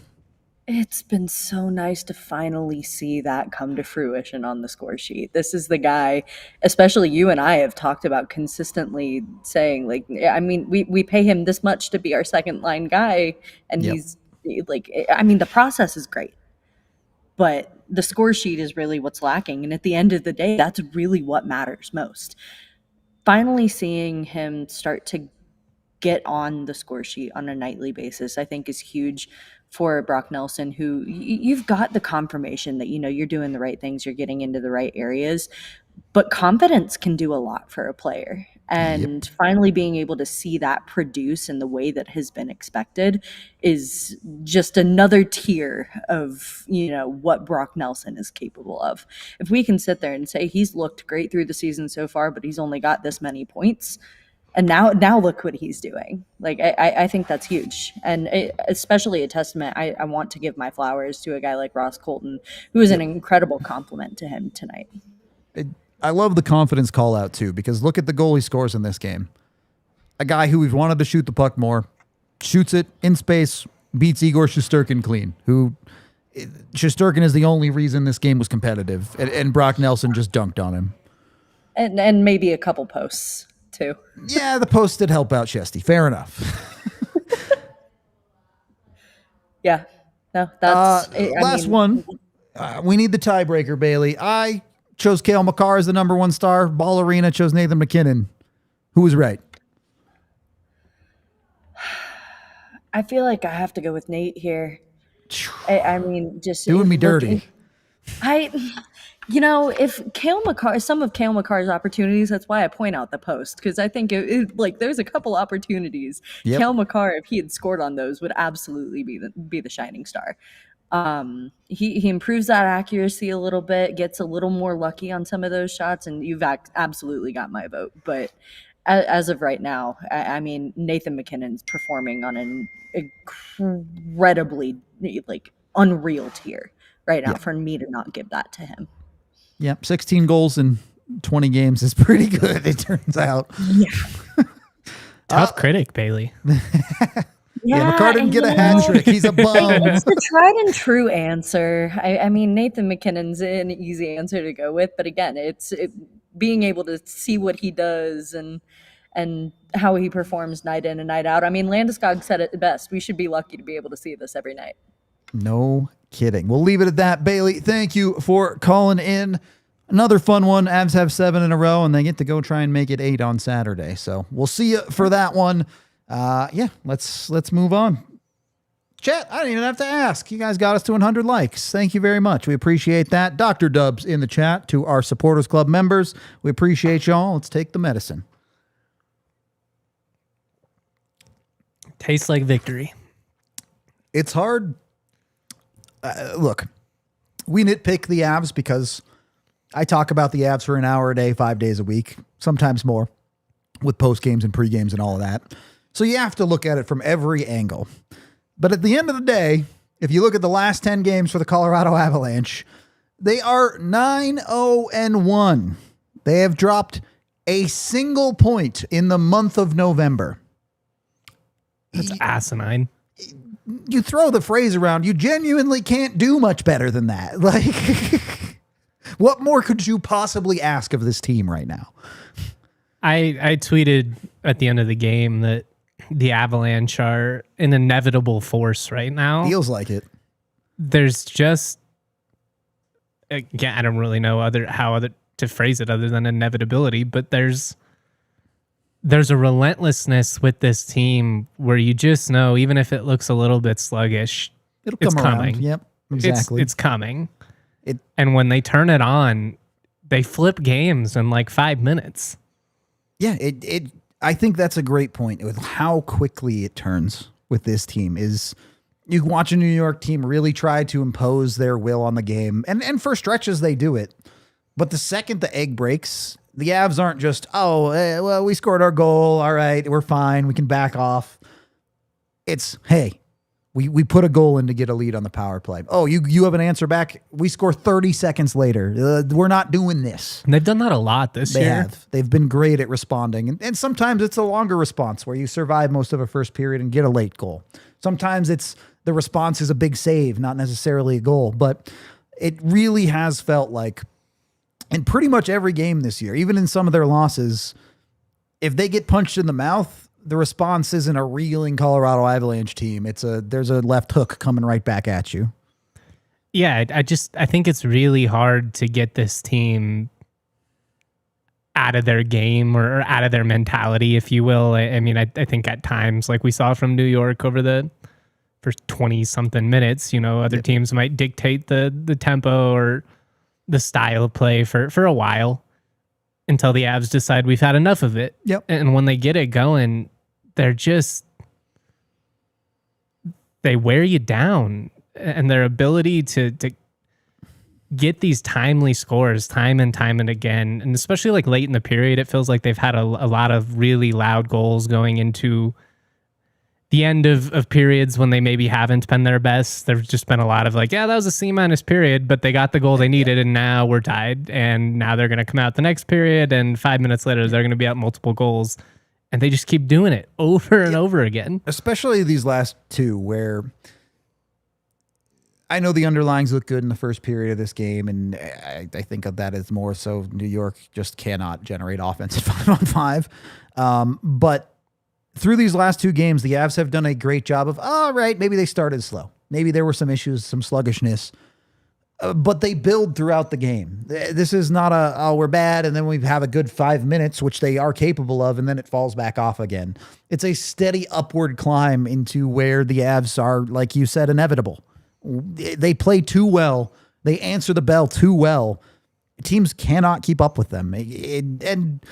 It's been so nice to finally see that come to fruition on the score sheet. This is the guy, especially you and I have talked about consistently saying, like, I mean, we pay him this much to be our second line guy, and Yep. he's like, I mean, the process is great, but the score sheet is really what's lacking. And at the end of the day, that's really what matters most. Finally seeing him start to get on the score sheet on a nightly basis, I think is huge for Brock Nelson, who you've got the confirmation that, you know, you're doing the right things, you're getting into the right areas, but confidence can do a lot for a player. And finally being able to see that produce in the way that has been expected is just another tier of, you know, what Brock Nelson is capable of. If we can sit there and say he's looked great through the season so far, but he's only got this many points, and now look what he's doing. Like, I think that's huge. And especially a testament, I want to give my flowers to a guy like Ross Colton, who is an incredible compliment to him tonight. I love the confidence call out too, because look at the goal he scores in this game. A guy who we've wanted to shoot the puck more, shoots it in space, beats Igor Shesterkin clean, who Shesterkin is the only reason this game was competitive, and Brock Nelson just dunked on him. And maybe a couple posts too. Yeah, the post did help out Shesty. Fair enough. Yeah. No, that's last one. We need the tiebreaker, Bailey. I chose Cale Makar as the number one star. Ball Arena chose Nathan MacKinnon. Who was right? I feel like I have to go with Nate here. I mean, just doing me dirty. You know, if Cale Makar, some of Cale Makar's opportunities, that's why I point out the post, because I think like there's a couple opportunities. Yep. Cale Makar, if he had scored on those, would absolutely be the shining star. He improves that accuracy a little bit, gets a little more lucky on some of those shots, and you've absolutely got my vote. But as of right now, I mean, Nathan MacKinnon's performing on an incredibly, like, unreal tier right now for me to not give that to him. Yep, 16 goals in 20 games is pretty good, it turns out. Yeah. Tough critic, Bailey. Yeah, Makar didn't get a hat trick. He's a bum. It's the tried and true answer. I mean, Nathan MacKinnon's an easy answer to go with, but again, it's being able to see what he does and how he performs night in and night out. I mean, Landeskog said it best. We should be lucky to be able to see this every night. No kidding. We'll leave it at that. Bailey, thank you for calling in. Another fun one. Avs have 7 in a row, and they get to go try and make it 8 on Saturday. So we'll see you for that one. Let's move on. Chat, I didn't even have to ask. You guys got us to 100 likes. Thank you very much. We appreciate that. Dr. Dubs in the chat to our Supporters Club members. We appreciate y'all. Let's take the medicine. Tastes like victory. It's hard. Look, we nitpick the Avs because I talk about the Avs for an hour a day, 5 days a week, sometimes more, with post games and pre games and all of that. So you have to look at it from every angle. But at the end of the day, if you look at the last 10 games for the Colorado Avalanche, they are 9-0-1. They have dropped a single point in the month of November. That's asinine. You throw the phrase around, you genuinely can't do much better than that. Like, what more could you possibly ask of this team right now? I tweeted at the end of the game that the Avalanche are an inevitable force right now. Feels like it. There's just, again, I don't really know how to phrase it other than inevitability, but there's a relentlessness with this team where you just know, even if it looks a little bit sluggish, it's coming. Yep, exactly. It's coming. And when they turn it on, they flip games in like 5 minutes. Yeah, I think that's a great point with how quickly it turns with this team. Is you can watch a New York team really try to impose their will on the game, and for stretches they do it. But the second the egg breaks, the Avs aren't just, well, we scored our goal. All right, we're fine. We can back off. It's, hey, we put a goal in to get a lead on the power play. Oh, you have an answer back. We score 30 seconds later. We're not doing this. And they've done that a lot this year. They've been great at responding. And sometimes it's a longer response where you survive most of a first period and get a late goal. Sometimes the response is a big save, not necessarily a goal. But it really has felt like in pretty much every game this year, even in some of their losses, if they get punched in the mouth, the response isn't a reeling Colorado Avalanche team. There's a left hook coming right back at you. Yeah, I think it's really hard to get this team out of their game or out of their mentality, if you will. I mean, I think at times, like we saw from New York over the first 20-something minutes, other teams might dictate the tempo or the style of play for a while until the Avs decide we've had enough of it. Yep. And when they get it going, they wear you down, and their ability to get these timely scores time and again, and especially like late in the period, it feels like they've had a lot of really loud goals going into the end of periods when they maybe haven't been their best. There's just been a lot of like, yeah, that was a C- period, but they got the goal they needed, and now we're tied, and now they're going to come out the next period, and 5 minutes later they're going to be out multiple goals, and they just keep doing it over and over again. Especially these last two, where I know the underlines look good in the first period of this game, and I think of that as more so New York just cannot generate offense at 5-on-5. But through these last two games, the Avs have done a great job of, all right, maybe they started slow. Maybe there were some issues, some sluggishness, but they build throughout the game. This is not we're bad, and then we have a good 5 minutes, which they are capable of, and then it falls back off again. It's a steady upward climb into where the Avs are, like you said, inevitable. They play too well. They answer the bell too well. Teams cannot keep up with them. And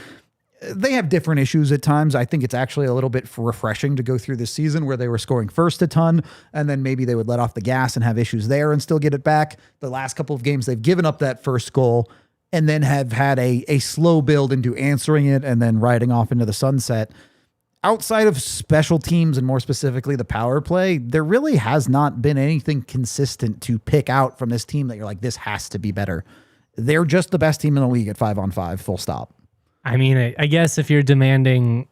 they have different issues at times. I think it's actually a little bit refreshing to go through this season where they were scoring first a ton, and then maybe they would let off the gas and have issues there and still get it back. The last couple of games, they've given up that first goal and then have had a slow build into answering it and then riding off into the sunset. Outside of special teams, and more specifically the power play, there really has not been anything consistent to pick out from this team that you're like, this has to be better. They're just the best team in the league at 5-on-5, full stop. I mean, I guess if you're demanding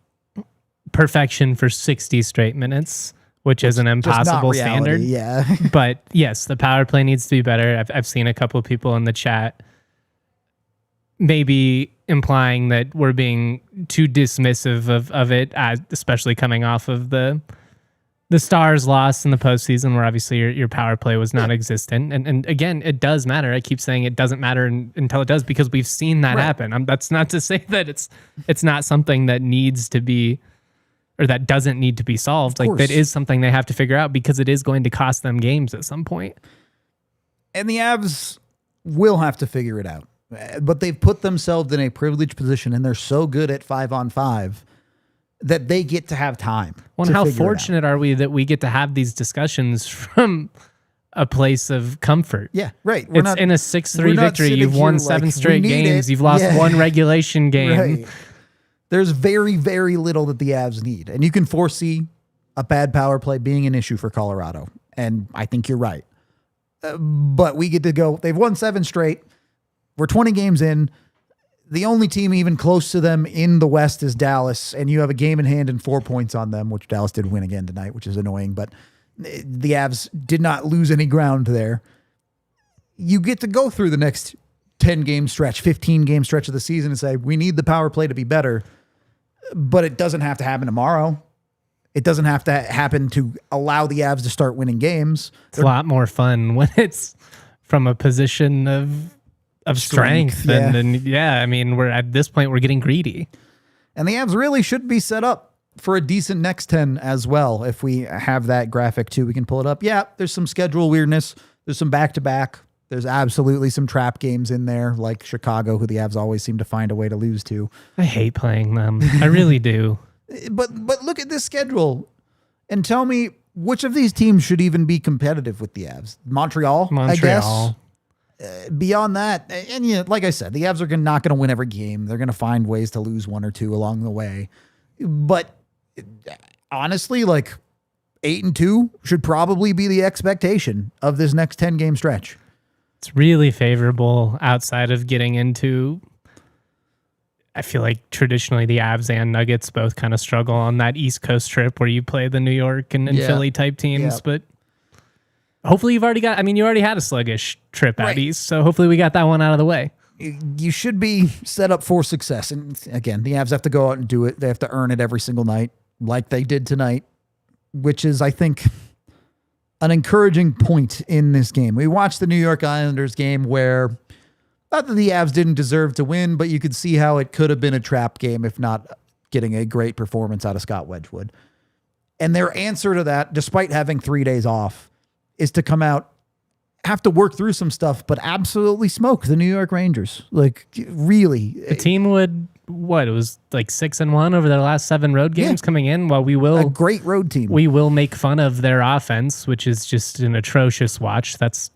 perfection for 60 straight minutes, which is an impossible standard. Yeah. But yes, the power play needs to be better. I've seen a couple of people in the chat maybe implying that we're being too dismissive of it, especially coming off of the Stars loss in the postseason, where obviously your power play was non-existent. And again, it does matter. I keep saying it doesn't matter until it does, because we've seen that happen. That's not to say that it's not something that needs to be, or that doesn't need to be solved. Like, that is something they have to figure out, because it is going to cost them games at some point. And the Avs will have to figure it out. But they've put themselves in a privileged position, and they're so good at 5-on-5 that they get to have time. Well, how fortunate are we that we get to have these discussions from a place of comfort? Yeah, right. It's in a 6-3 victory. You've won 7 straight games. You've lost one regulation game. Right. There's very, very little that the Avs need. And you can foresee a bad power play being an issue for Colorado. And I think you're right. But we get to go. They've won 7 straight. We're 20 games in. The only team even close to them in the West is Dallas, and you have a game in hand and 4 points on them, which Dallas did win again tonight, which is annoying, but the Avs did not lose any ground there. You get to go through the next 10-game stretch, 15-game stretch of the season and say, we need the power play to be better, but it doesn't have to happen tomorrow. It doesn't have to happen to allow the Avs to start winning games. It's a lot more fun when it's from a position of strength. I mean, we're at this point, we're getting greedy. And the Avs really should be set up for a decent next 10 as well. If we have that graphic too, we can pull it up. Yeah, there's some schedule weirdness. There's some back-to-back. There's absolutely some trap games in there, like Chicago, who the Avs always seem to find a way to lose to. I hate playing them. I really do. But look at this schedule and tell me which of these teams should even be competitive with the Avs. Montreal, I guess. Beyond that, and yeah, like I said, the Avs are not going to win every game. They're going to find ways to lose one or two along the way. But honestly, like 8-2 should probably be the expectation of this next 10-game stretch. It's really favorable outside of getting into, I feel like traditionally the Avs and Nuggets both kind of struggle on that East Coast trip where you play the New York and Philly type teams. But hopefully you already had a sluggish trip out East. So hopefully we got that one out of the way. You should be set up for success. And again, the Avs have to go out and do it. They have to earn it every single night like they did tonight, which is, I think, an encouraging point in this game. We watched the New York Islanders game where, not that the Avs didn't deserve to win, but you could see how it could have been a trap game if not getting a great performance out of Scott Wedgewood. And their answer to that, despite having 3 days off, is to come out, have to work through some stuff, but absolutely smoke the New York Rangers. Like, really. The team would, it was like 6-1 over their last 7 road games coming in. While we will, a great road team. We will make fun of their offense, which is just an atrocious watch. That's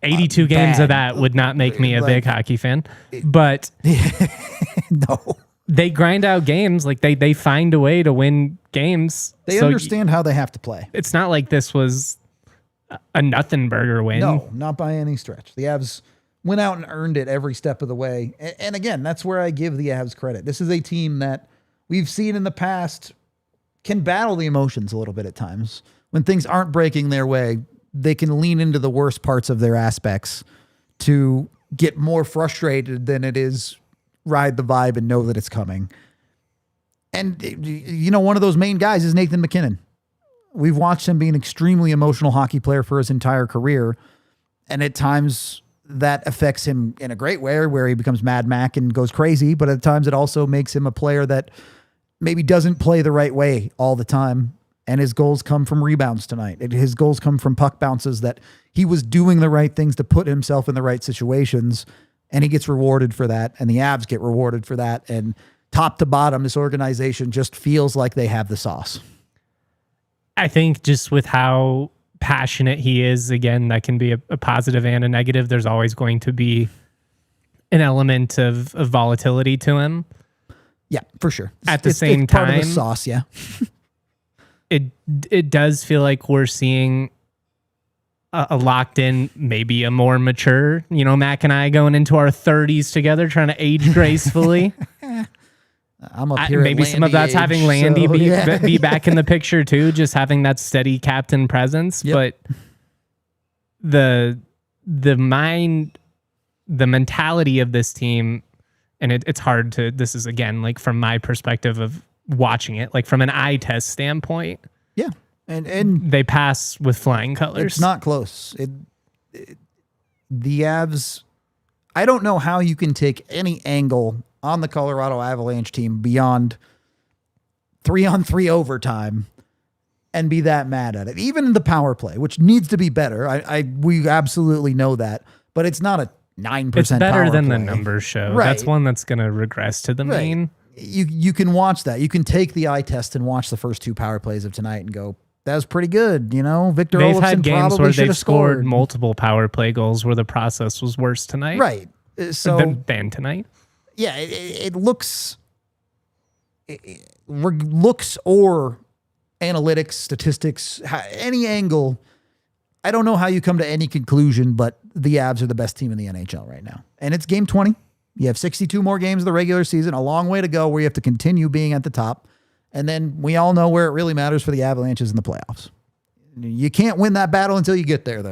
82 games of that would not make me a big hockey fan. But no. They grind out games. Like they find a way to win games. They understand how they have to play. It's not like this was a nothing burger win. No, not by any stretch. The Avs went out and earned it every step of the way. And again, that's where I give the Avs credit. This is a team that we've seen in the past can battle the emotions a little bit at times. When things aren't breaking their way, they can lean into the worst parts of their aspects to get more frustrated than it is ride the vibe and know that it's coming. And, one of those main guys is Nathan MacKinnon. We've watched him be an extremely emotional hockey player for his entire career. And at times that affects him in a great way where he becomes Mad Mac and goes crazy. But at times it also makes him a player that maybe doesn't play the right way all the time. And his goals come from rebounds tonight. His goals come from puck bounces that he was doing the right things to put himself in the right situations. And he gets rewarded for that. And the Avs get rewarded for that. And top to bottom, this organization just feels like they have the sauce. I think just with how passionate he is, again, that can be a positive and a negative. There's always going to be an element of volatility to him. Yeah, for sure. At the same time, part of the sauce, yeah. It does feel like we're seeing a locked in, maybe a more mature, Mac and I going into our 30s together, trying to age gracefully. I'm up here. Maybe some of that's having Landy be back in the picture too, just having that steady captain presence. Yep. But the mentality of this team, and it's hard to. This is again like from my perspective of watching it, like from an eye test standpoint. Yeah, and they pass with flying colors. It's not close. The Avs. I don't know how you can take any angle on the Colorado Avalanche team beyond 3-on-3 overtime and be that mad at it. Even the power play, which needs to be better. We absolutely know that, but it's not a 9% It's better than play. the numbers show. Right. That's one that's going to regress to the mean. You can watch that. You can take the eye test and watch the first 2 power plays of tonight and go, that was pretty good. Victor They've Olofsson had games probably where should they've have scored scored multiple power play goals where the process was worse tonight. Right. So than tonight. Yeah, it looks or analytics, statistics, any angle. I don't know how you come to any conclusion, but the Avs are the best team in the NHL right now. And it's game 20. You have 62 more games of the regular season, a long way to go where you have to continue being at the top. And then we all know where it really matters for the Avalanches in the playoffs. You can't win that battle until you get there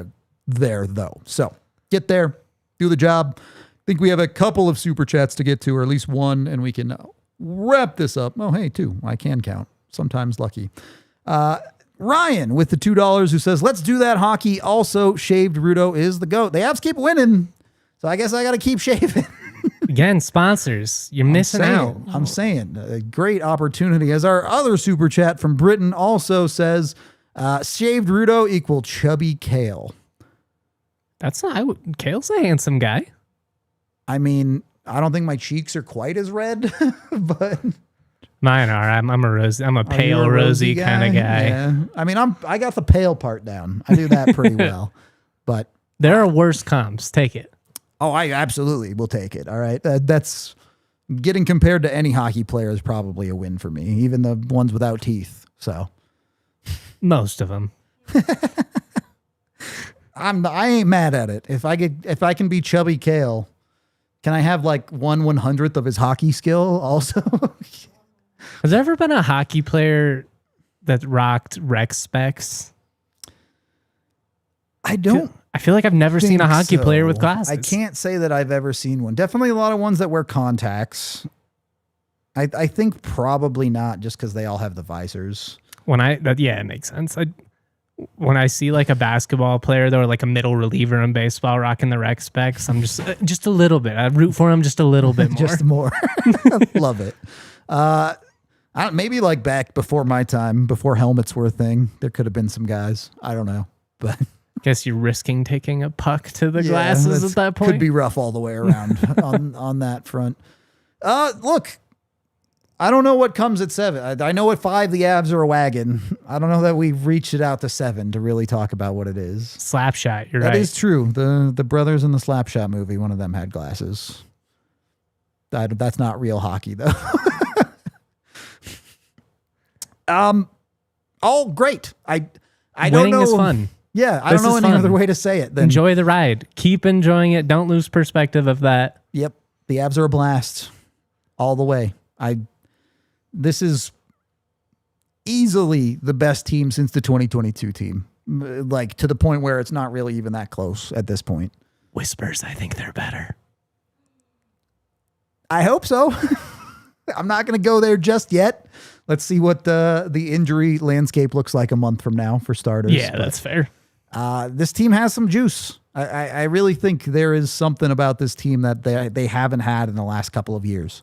though. So get there, do the job. I think we have a couple of super chats to get to, or at least one, and we can wrap this up. Oh, hey, 2. I can count. Sometimes lucky. Ryan with the $2 who says, let's do that hockey. Also, Shaved Rudo is the GOAT. The Avs keep winning, so I guess I got to keep shaving. Again, sponsors. You're missing out. I'm saying a great opportunity. As our other super chat from Britain also says, Shaved Rudo equal chubby Kale. That's not, Kale's a handsome guy. I mean, I don't think my cheeks are quite as red, but Mine are. I'm a Are you pale, a rosy kind of guy. Yeah. I mean, I got the pale part down. I do that pretty well. But There are worse comps. Take it. oh, I absolutely will take it. All right. That's getting compared to any hockey player is probably a win for me, even the ones without teeth. So Most of them. I ain't mad at it. If I can be chubby Kale, can I have like 1/100th of his hockey skill also? Has there ever been a hockey player that rocked rec specs? I don't. I feel like I've never seen a think hockey player with so. glasses. I can't say that I've ever seen one. Definitely a lot of ones that wear contacts. I think probably not, just because they all have the visors. Yeah, it makes sense. When I see like a basketball player or like a middle reliever in baseball rocking the rec specs, I'm just a little bit. I root for him just a little bit more. Just more. Love it. Maybe like back before my time, before helmets were a thing, there could have been some guys. I don't know, but guess you're risking taking a puck to the glasses at that point. Could be rough all the way around on that front. Look, I don't know what comes at 7. I know at 5 the Avs are a wagon. I don't know that we've reached it out to 7 to really talk about what it is. Slapshot, you're right. That is true. The brothers in the Slapshot movie, one of them had glasses. That's not real hockey though. Oh, great. I don't Winning know. is fun. Yeah, I don't know any other way to say it. Than, enjoy the ride. Keep enjoying it. Don't lose perspective of that. Yep, the Avs are a blast all the way. This is easily the best team since the 2022 team. Like to the point where it's not really even that close at this point. Whispers, I think they're better. I hope so. I'm not going to go there just yet. Let's see what the injury landscape looks like a month from now for starters. Yeah, that's fair. This team has some juice. I really think there is something about this team that they haven't had in the last couple of years.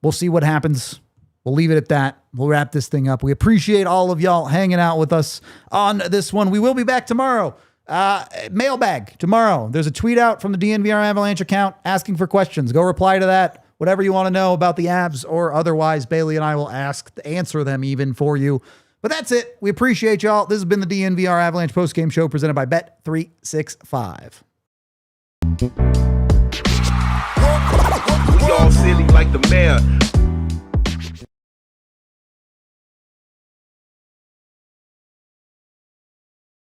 We'll see what happens. We'll leave it at that. We'll wrap this thing up. We appreciate all of y'all hanging out with us on this one. We will be back tomorrow. Mailbag tomorrow. There's a tweet out from the DNVR Avalanche account asking for questions. Go reply to that. Whatever you want to know about the Avs or otherwise, Bailey and I will answer them even for you. But that's it. We appreciate y'all. This has been the DNVR Avalanche postgame show presented by Bet365. We all silly like the mayor.